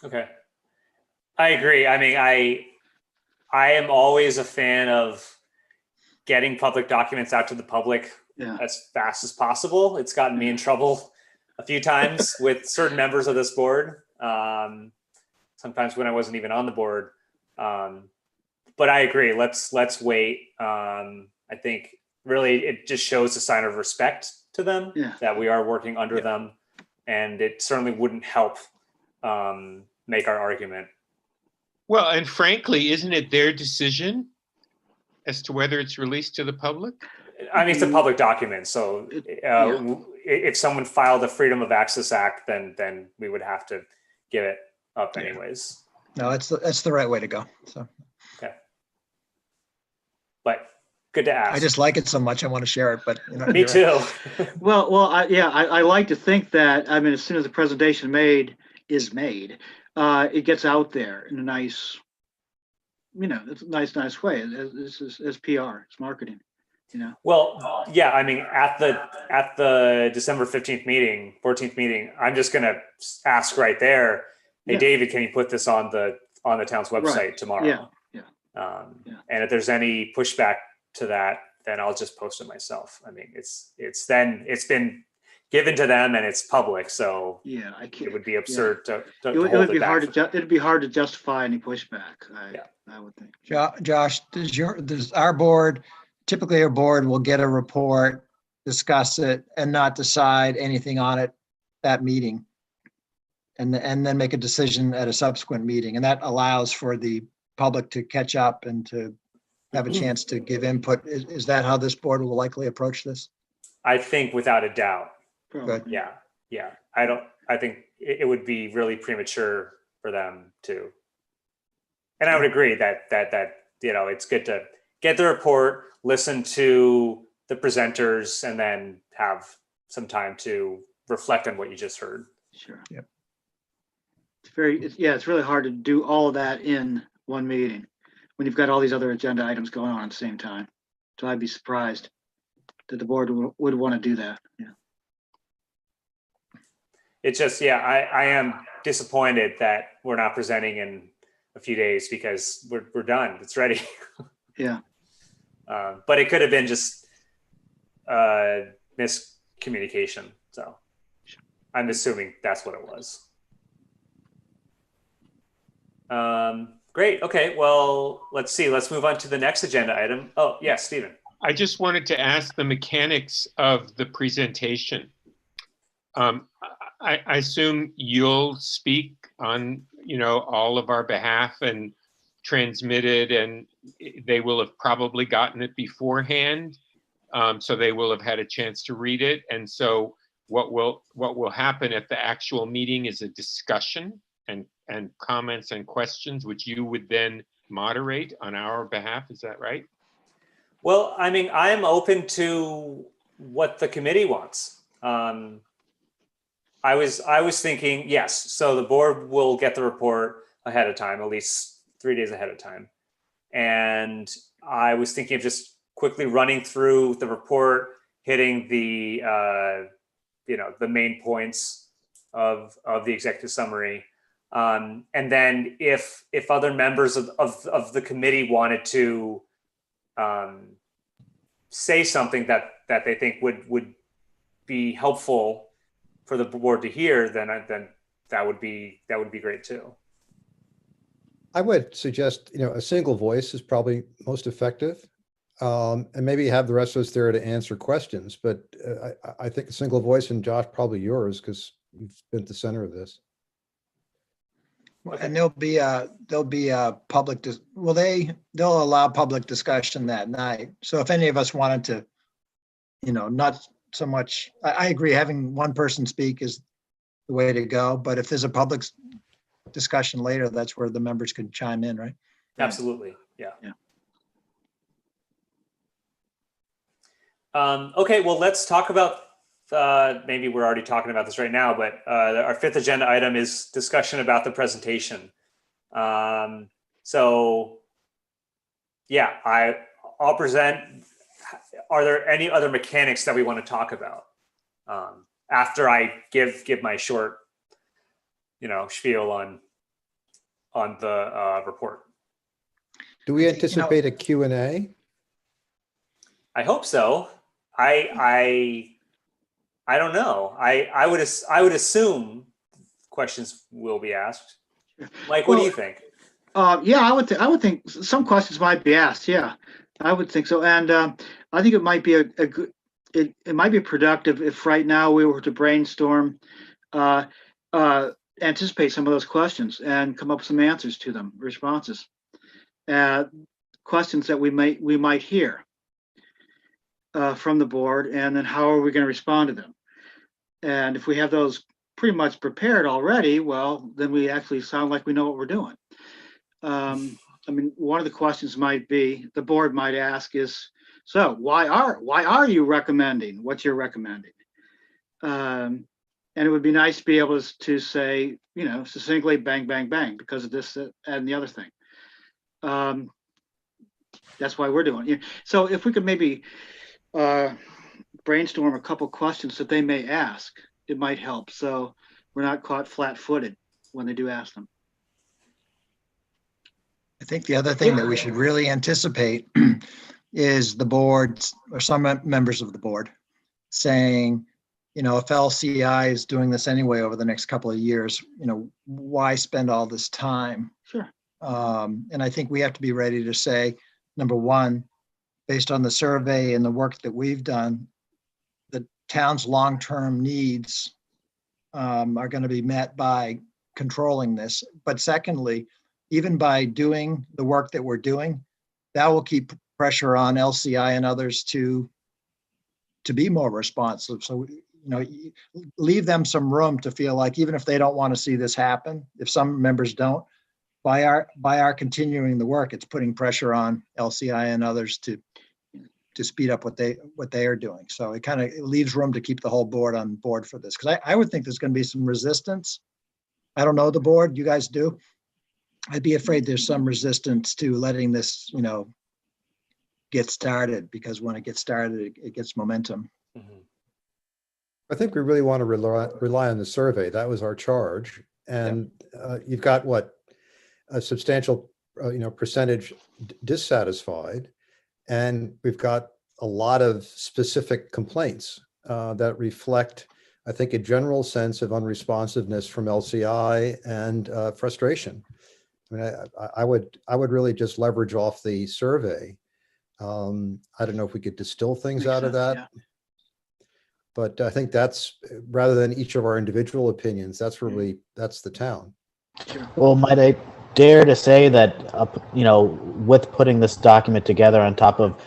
Okay. I agree. I mean, I am always a fan of getting public documents out to the public as fast as possible. It's gotten me in trouble a few times with certain members of this board. Sometimes when I wasn't even on the board. But I agree. Let's wait. I think really it just shows a sign of respect to them that we are working under them, and it certainly wouldn't help make our argument. Well, and frankly, isn't it their decision as to whether it's released to the public? I mean, it's a public document, so if someone filed the Freedom of Access Act, then we would have to give it up anyways. No, that's the right way to go. So. Okay. But good to ask. I just like it so much. I want to share it, but me too. Well, I like to think that, I mean, as soon as the presentation is made, it gets out there in a nice, it's a nice way. It's PR, it's marketing, Well, yeah, I mean, at the December 14th meeting, I'm just going to ask right there, hey, David, can you put this on the town's website tomorrow? And if there's any pushback to that, then I'll just post it myself. I mean, it's been given to them and it's public, so it would be absurd to it hold would it be back. It'd be hard to justify any pushback. I would think. Josh, does our board, typically our board will get a report, discuss it, and not decide anything on it that meeting, and then make a decision at a subsequent meeting, and that allows for the public to catch up and to have a chance to give input. Is that how this board will likely approach this? I think without a doubt. Good. Yeah. I think it would be really premature for them to. And I would agree that it's good to get the report, listen to the presenters, and then have some time to reflect on what you just heard. Sure. Yep. It's really hard to do all of that in one meeting when you've got all these other agenda items going on at the same time. So I'd be surprised that the board would want to do that. Yeah. It's just, I am disappointed that we're not presenting in a few days because we're done. It's ready. Yeah. But it could have been just miscommunication. So I'm assuming that's what it was. Great. Okay. Well, let's see. Let's move on to the next agenda item. Oh, yes, Stephen. I just wanted to ask the mechanics of the presentation. I assume you'll speak on, all of our behalf and transmit it, and they will have probably gotten it beforehand. So they will have had a chance to read it. And so what will happen at the actual meeting is a discussion and comments and questions, which you would then moderate on our behalf. Is that right? Well, I mean, I'm open to what the committee wants. I was thinking, yes, so the board will get the report ahead of time, at least 3 days ahead of time. And I was thinking of just quickly running through the report, hitting the the main points of the executive summary. And then if other members of the committee wanted to say something that they think would be helpful for the board to hear, then that would be great too. I would suggest, a single voice is probably most effective. And maybe have the rest of us there to answer questions, but I think a single voice, and Josh, probably yours, because you've been at the center of this. And there'll be a public, they'll allow public discussion that night. So if any of us wanted to, not so much, I agree, having one person speak is the way to go. But if there's a public discussion later, that's where the members could chime in, right? Absolutely. Yeah. Yeah. Okay, well, let's talk about, maybe we're already talking about this right now, but our fifth agenda item is discussion about the presentation. So yeah, I'll present. Are there any other mechanics that we want to talk about after I give my short, spiel on the report? Do we anticipate a Q&A? I hope so. I don't know. I would assume questions will be asked. Mike, what do you think? Yeah, I would think some questions might be asked. Yeah, I would think so. And I think it might be a good, it might be productive if right now we were to brainstorm, anticipate some of those questions and come up with some answers to them, responses, questions that we might hear from the board, and then how are we going to respond to them? And if we have those pretty much prepared already, well, then we actually sound like we know what we're doing. I mean, one of the questions might be, the board might ask is, so why are you recommending what you're recommending? And it would be nice to be able to say, succinctly, bang, bang, bang, because of this and the other thing. That's why we're doing it. So if we could maybe brainstorm a couple questions that they may ask, it might help. So we're not caught flat-footed when they do ask them. I think the other thing that we should really anticipate is the boards or some members of the board saying, if LCI is doing this anyway over the next couple of years, why spend all this time? Sure. And I think we have to be ready to say, number one, based on the survey and the work that we've done, the town's long-term needs are going to be met by controlling this. But secondly, even by doing the work that we're doing, that will keep pressure on LCI and others to be more responsive. So, leave them some room to feel like, even if they don't want to see this happen, if some members don't, by our continuing the work, it's putting pressure on LCI and others to speed up what they are doing. So it kind of leaves room to keep the whole board on board for this. Because I would think there's going to be some resistance. I don't know the board, you guys do. I'd be afraid there's some resistance to letting this, get started, because when it gets started, it gets momentum. Mm-hmm. I think we really want to rely on the survey. That was our charge. And you've got a substantial, percentage dissatisfied. And we've got a lot of specific complaints that reflect, I think, a general sense of unresponsiveness from LCI and frustration. I mean, I would really just leverage off the survey. I don't know if we could distill things out of that. Yeah. But I think that's, rather than each of our individual opinions, that's the town. Sure. Well, might I dare to say that, with putting this document together on top of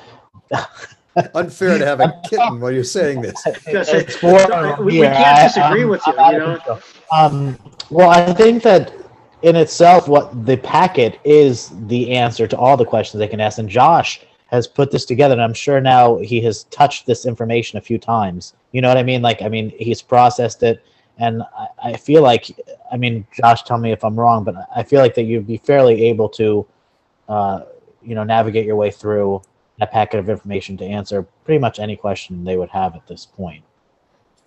Unfair to have a kitten while you're saying this. It's for we here. can't disagree with you, I you know? think so. Well, I think that in itself, what the packet is the answer to all the questions they can ask. And Josh has put this together, and I'm sure now he has touched this information a few times. You know what I mean? Like, I mean, he's processed it. And I feel like, I mean, Josh, tell me if I'm wrong, but I feel like that you'd be fairly able to, navigate your way through that packet of information to answer pretty much any question they would have at this point.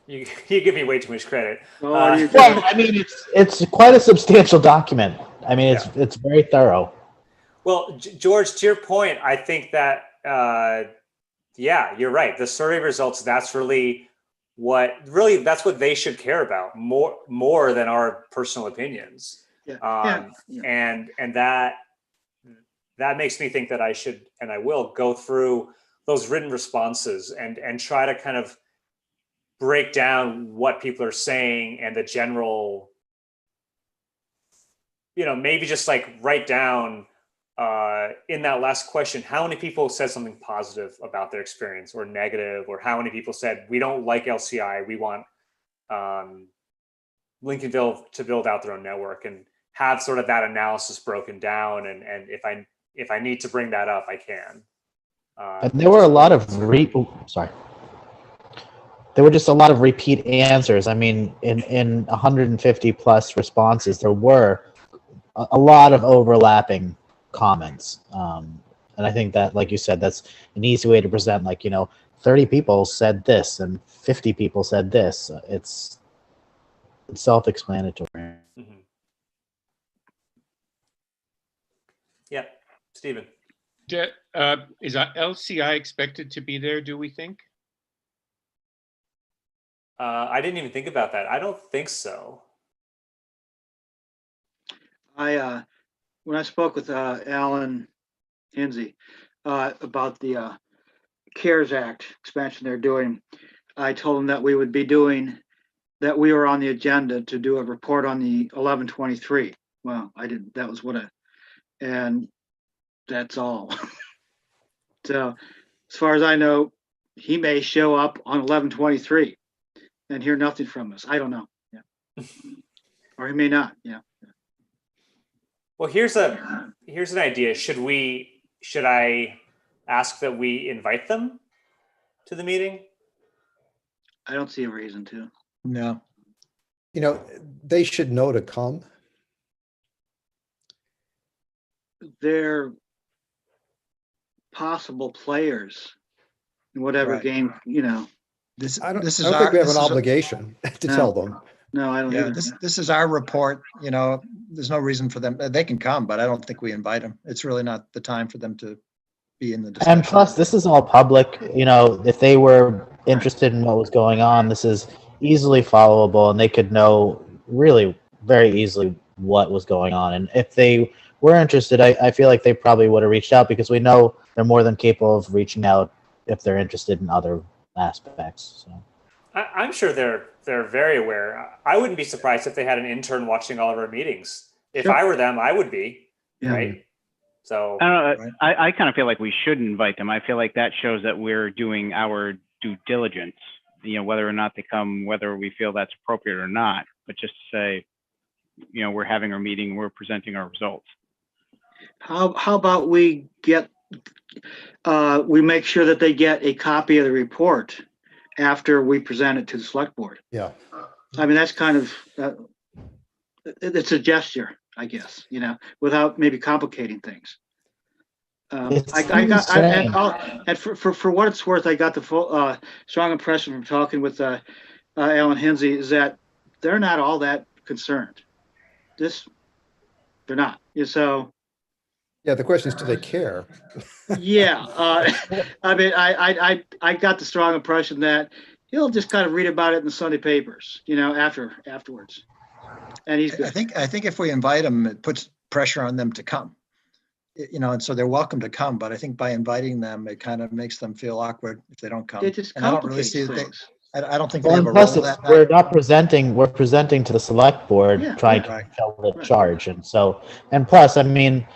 You give me way too much credit. Oh, you Well, I mean, it's quite a substantial document. I mean, it's very thorough. Well, George, to your point, I think that, you're right. The survey results, that's what they should care about more than our personal opinions. And that makes me think that I should, and I will, go through those written responses and try to kind of break down what people are saying and the general, maybe just like write down in that last question, how many people said something positive about their experience or negative, or how many people said, we don't like LCI, we want Lincolnville to build out their own network, and have sort of that analysis broken down. And if I need to bring that up, I can. And there were a lot of There were just a lot of repeat answers. I mean, in 150 plus responses, there were a lot of overlapping comments. And I think that, like you said, that's an easy way to present, like, 30 people said this and 50 people said this. It's self-explanatory. Mm-hmm. Yeah, Stephen. Is LCI expected to be there, do we think? I didn't even think about that. I don't think so. When I spoke with Alan Hinsey about the CARES Act expansion they're doing, I told him that we would be that we were on the agenda to do a report on the 1123. Well, I didn't, that was and that's all. So as far as I know, he may show up on 1123 and hear nothing from us. I don't know. Yeah. Or he may not. Yeah. Well, here's an idea. Should I ask that we invite them to the meeting? I don't see a reason to. No. They should know to come. They're possible players in whatever Right. game, This I don't is think our, we have this an is- obligation to No. tell them. No, I don't Yeah, either. this is our report, there's no reason for them, they can come, but I don't think we invite them. It's really not the time for them to be in the discussion. And plus, this is all public. If they were interested in what was going on, this is easily followable, and they could know really very easily what was going on. And if they were interested, I feel like they probably would have reached out, because we know they're more than capable of reaching out if they're interested in other aspects. So. I'm sure they're very aware. I wouldn't be surprised if they had an intern watching all of our meetings. If Sure. I were them, I would be, Yeah. right? So I don't know. Right. I kind of feel like we should invite them. I feel like that shows that we're doing our due diligence, whether or not they come, whether we feel that's appropriate or not, but just to say, we're having our meeting, we're presenting our results. How about we we make sure that they get a copy of the report after we present it to the select board. Yeah. I mean, that's kind of, it's a gesture, I guess, without maybe complicating things. It's And for what it's worth, I got the full strong impression from talking with Alan Hinsey is that they're not all that concerned. They're not. So. Yeah, the question is, do they care? Yeah, I mean, I got the strong impression that he'll just kind of read about it in the Sunday papers, afterwards. And he's good. I think if we invite them, it puts pressure on them to come. And so they're welcome to come, but I think by inviting them, it kind of makes them feel awkward if they don't come. It just And I don't really complicates see that things. I don't think they Well, have and a role plus, that we're night. not presenting. We're presenting to the select board, Yeah, trying right. to tell the Right. charge, and plus, I mean,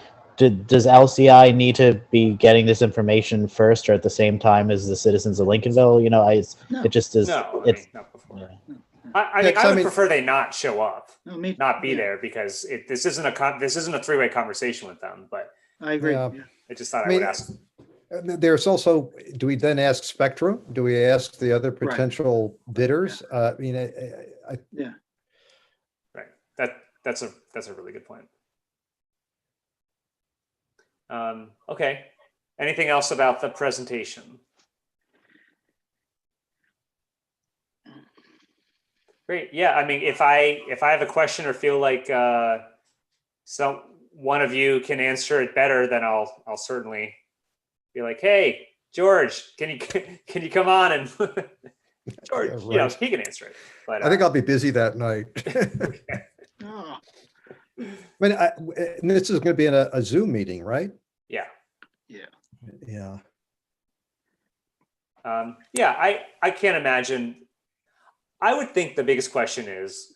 does LCI need to be getting this information first or at the same time as the citizens of Lincolnville? You know, No. it just is. No, It's not before. yeah. I Yeah, mean, 'cause I I would mean- prefer they not show up, No, me, not be yeah, there, because this isn't a three-way conversation with them. But I agree. Yeah. Yeah. I just thought I I would mean, ask. there's also, do we then ask Spectrum? Do we ask the other Right. potential bidders? I mean, Yeah. Right. That's a really good point. Okay. Anything else about the presentation? Great. Yeah. I mean, if I have a question or feel like one of you can answer it better, then I'll certainly be like, hey, George, can you come on and George, Yeah, you know, right. he can answer it. But I think I'll be busy that night. Oh, I mean, and this is going to be in a Zoom meeting, right? yeah. Yeah. Yeah, I can't imagine. I would think the biggest question is,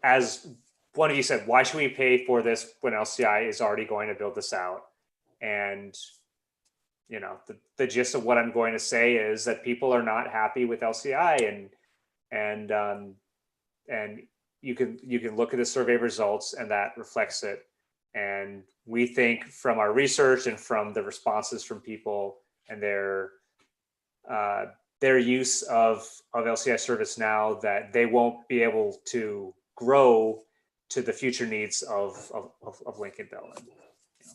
as one of you said, why should we pay for this when LCI is already going to build this out? And, you know, the gist of what I'm going to say is that people are not happy with LCI, and you can look at the survey results and that reflects it. And we think from our research and from the responses from people and their use of LCI service now, that they won't be able to grow to the future needs of Lincolnville.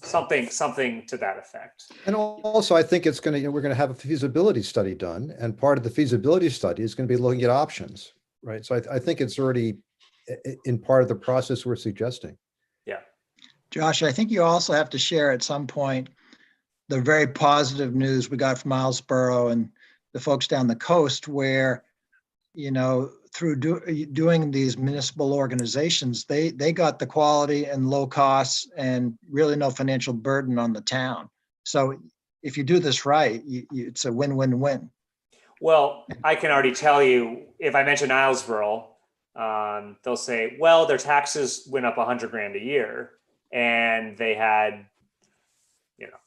Something to that effect. And also, I think it's going to, we're going to have a feasibility study done, and part of the feasibility study is going to be looking at options, right? So I think it's already in part of the process we're suggesting. Yeah. Josh, I think you also have to share at some point the very positive news we got from Islesboro and the folks down the coast where, you know, through doing these municipal organizations, they got the quality and low costs and really no financial burden on the town. So if you do this right, it's a win-win-win. Well, I can already tell you, if I mention Islesboro, they'll say, well, their taxes went up $100,000 a year, and they had, you know,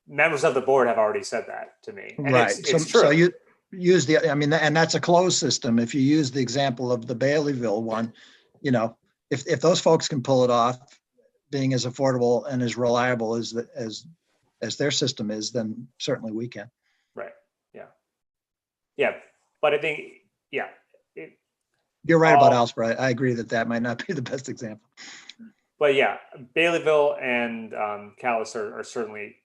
members of the board have already said that to me. And Right. it's true. So you use and that's a closed system. If you use the example of the Baileyville one, you know, if those folks can pull it off, being as affordable and as reliable as their system is, then certainly we can. Right. Yeah. Yeah. But I think, yeah. You're right about Islesboro. I agree that might not be the best example. But yeah, Baileyville and Calais are certainly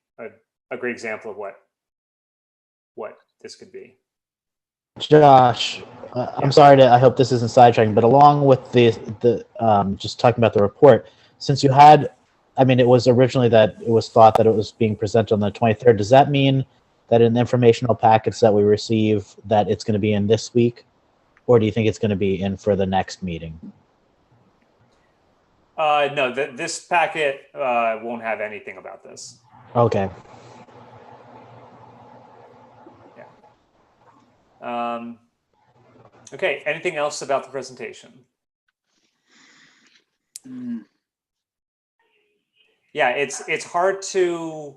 a great example of what this could be. Josh, I'm sorry I hope this isn't sidetracking, but along with the just talking about the report, since you had, I mean, it was originally that it was thought that it was being presented on the 23rd. Does that mean that in the informational packets that we receive that it's going to be in this week, or do you think it's going to be in for the next meeting? No, this packet won't have anything about this. Okay. Okay, anything else about the presentation? Yeah, it's hard to,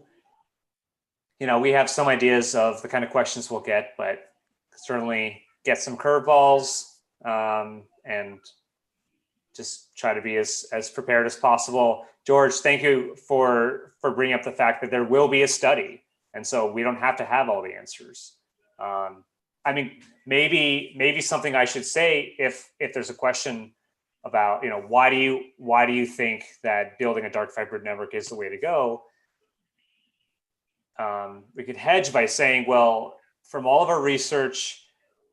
you know, we have some ideas of the kind of questions we'll get, but certainly get some curveballs and just try to be as prepared as possible. George, thank you for bringing up the fact that there will be a study, and so we don't have to have all the answers. I mean, maybe something I should say if there's a question about, you know, why do you think that building a dark fiber network is the way to go? We could hedge by saying, well, from all of our research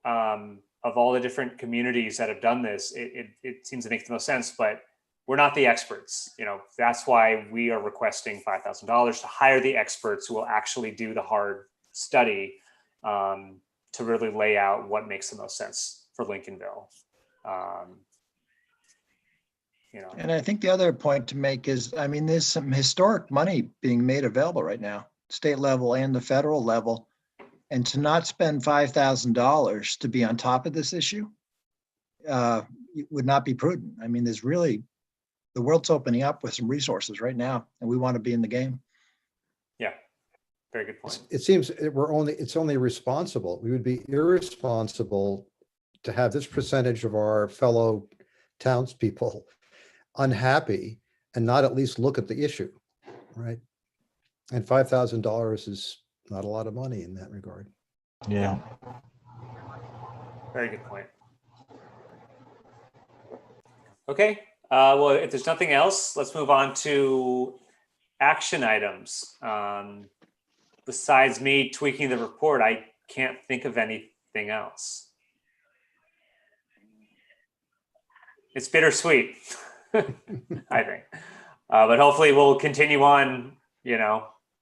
of all the different communities that have done this, it seems to make the most sense, but we're not the experts. You know, that's why we are requesting $5,000 to hire the experts who will actually do the hard study to really lay out what makes the most sense for Lincolnville. You know, And I think the other point to make is, I mean, there's some historic money being made available right now, state level and the federal level. And to not spend $5,000 to be on top of this issue would not be prudent. I mean, there's the world's opening up with some resources right now, and we want to be in the game. Yeah, very good point. It seems it's only responsible. We would be irresponsible to have this percentage of our fellow townspeople unhappy and not at least look at the issue, right? And $5,000 is not a lot of money in that regard. Yeah. Very good point. Okay, well, if there's nothing else, let's move on to action items. Besides me tweaking the report, I can't think of anything else. It's bittersweet, I think. But hopefully we'll continue on,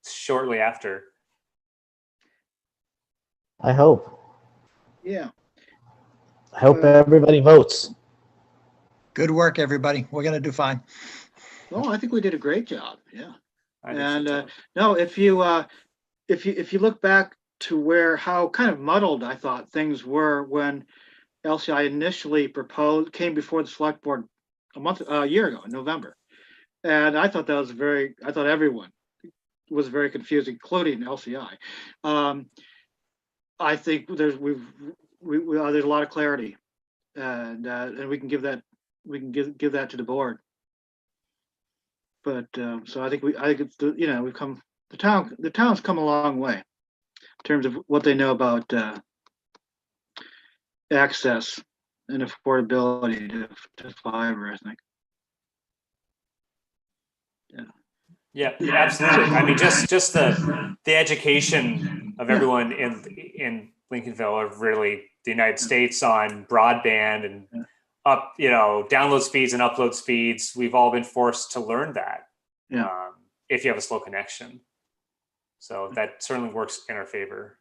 shortly after. I hope. Yeah. I hope everybody votes. Good work, everybody. We're going to do fine. Well, I think we did a great job. Yeah. I think so And too. no, if you look back to how kind of muddled I thought things were when LCI initially came before the select board a year ago in November, and I thought everyone was very confused, including LCI. I think there's a lot of clarity, and we can give that to the board. But so I think it's we've come the town's come a long way in terms of what they know about access and affordability to fiber, I think. Yeah, absolutely. I mean, just the education of everyone in Lincolnville, of really the United States, on broadband and download speeds and upload speeds. We've all been forced to learn that. Yeah. If you have a slow connection. So that certainly works in our favor.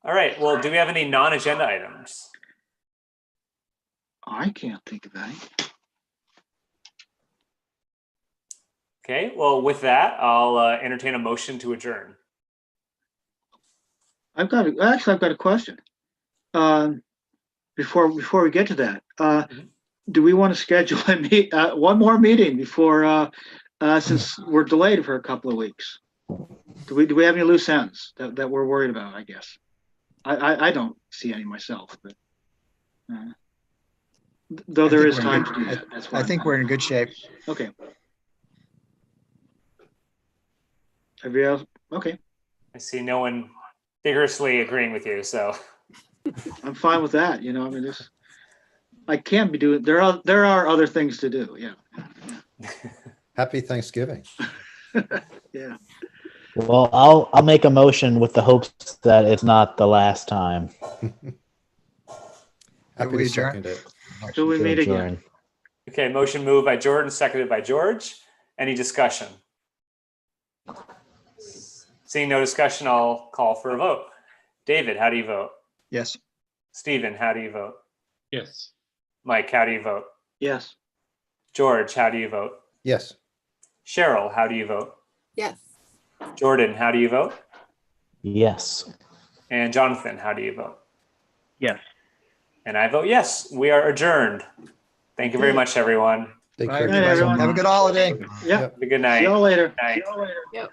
All right. Well, do we have any non-agenda items? I can't think of any. Okay. Well, with that, I'll entertain a motion to adjourn. I've got a question. Before we get to that, do we want to schedule one more meeting before since we're delayed for a couple of weeks? Do we have any loose ends that we're worried about? I guess I don't see any myself, but though there is time to do that. That's I think we're in good shape. Okay. Everybody else? Okay. I see no one vigorously agreeing with you, so I'm fine with that. I can't be doing. There are other things to do. Yeah. Happy Thanksgiving. Yeah. Well, I'll make a motion with the hopes that it's not the last time. Happy we to adjourn? second it. Till we meet again. Adjourn. okay. Motion moved by Jordan, seconded by George. Any discussion? Seeing no discussion, I'll call for a vote. David, how do you vote? Yes. Stephen, how do you vote? Yes. Mike, how do you vote? Yes. George, how do you vote? Yes. Cheryl, how do you vote? Yes. Jordan, how do you vote? Yes. And Jonathan, how do you vote? Yes. And I vote yes. We are adjourned. Thank you very much, everyone. Take Bye, care. everyone. everybody. Have a good holiday. Yeah. Have a good night. See y'all later. Night. See y'all later. Yep.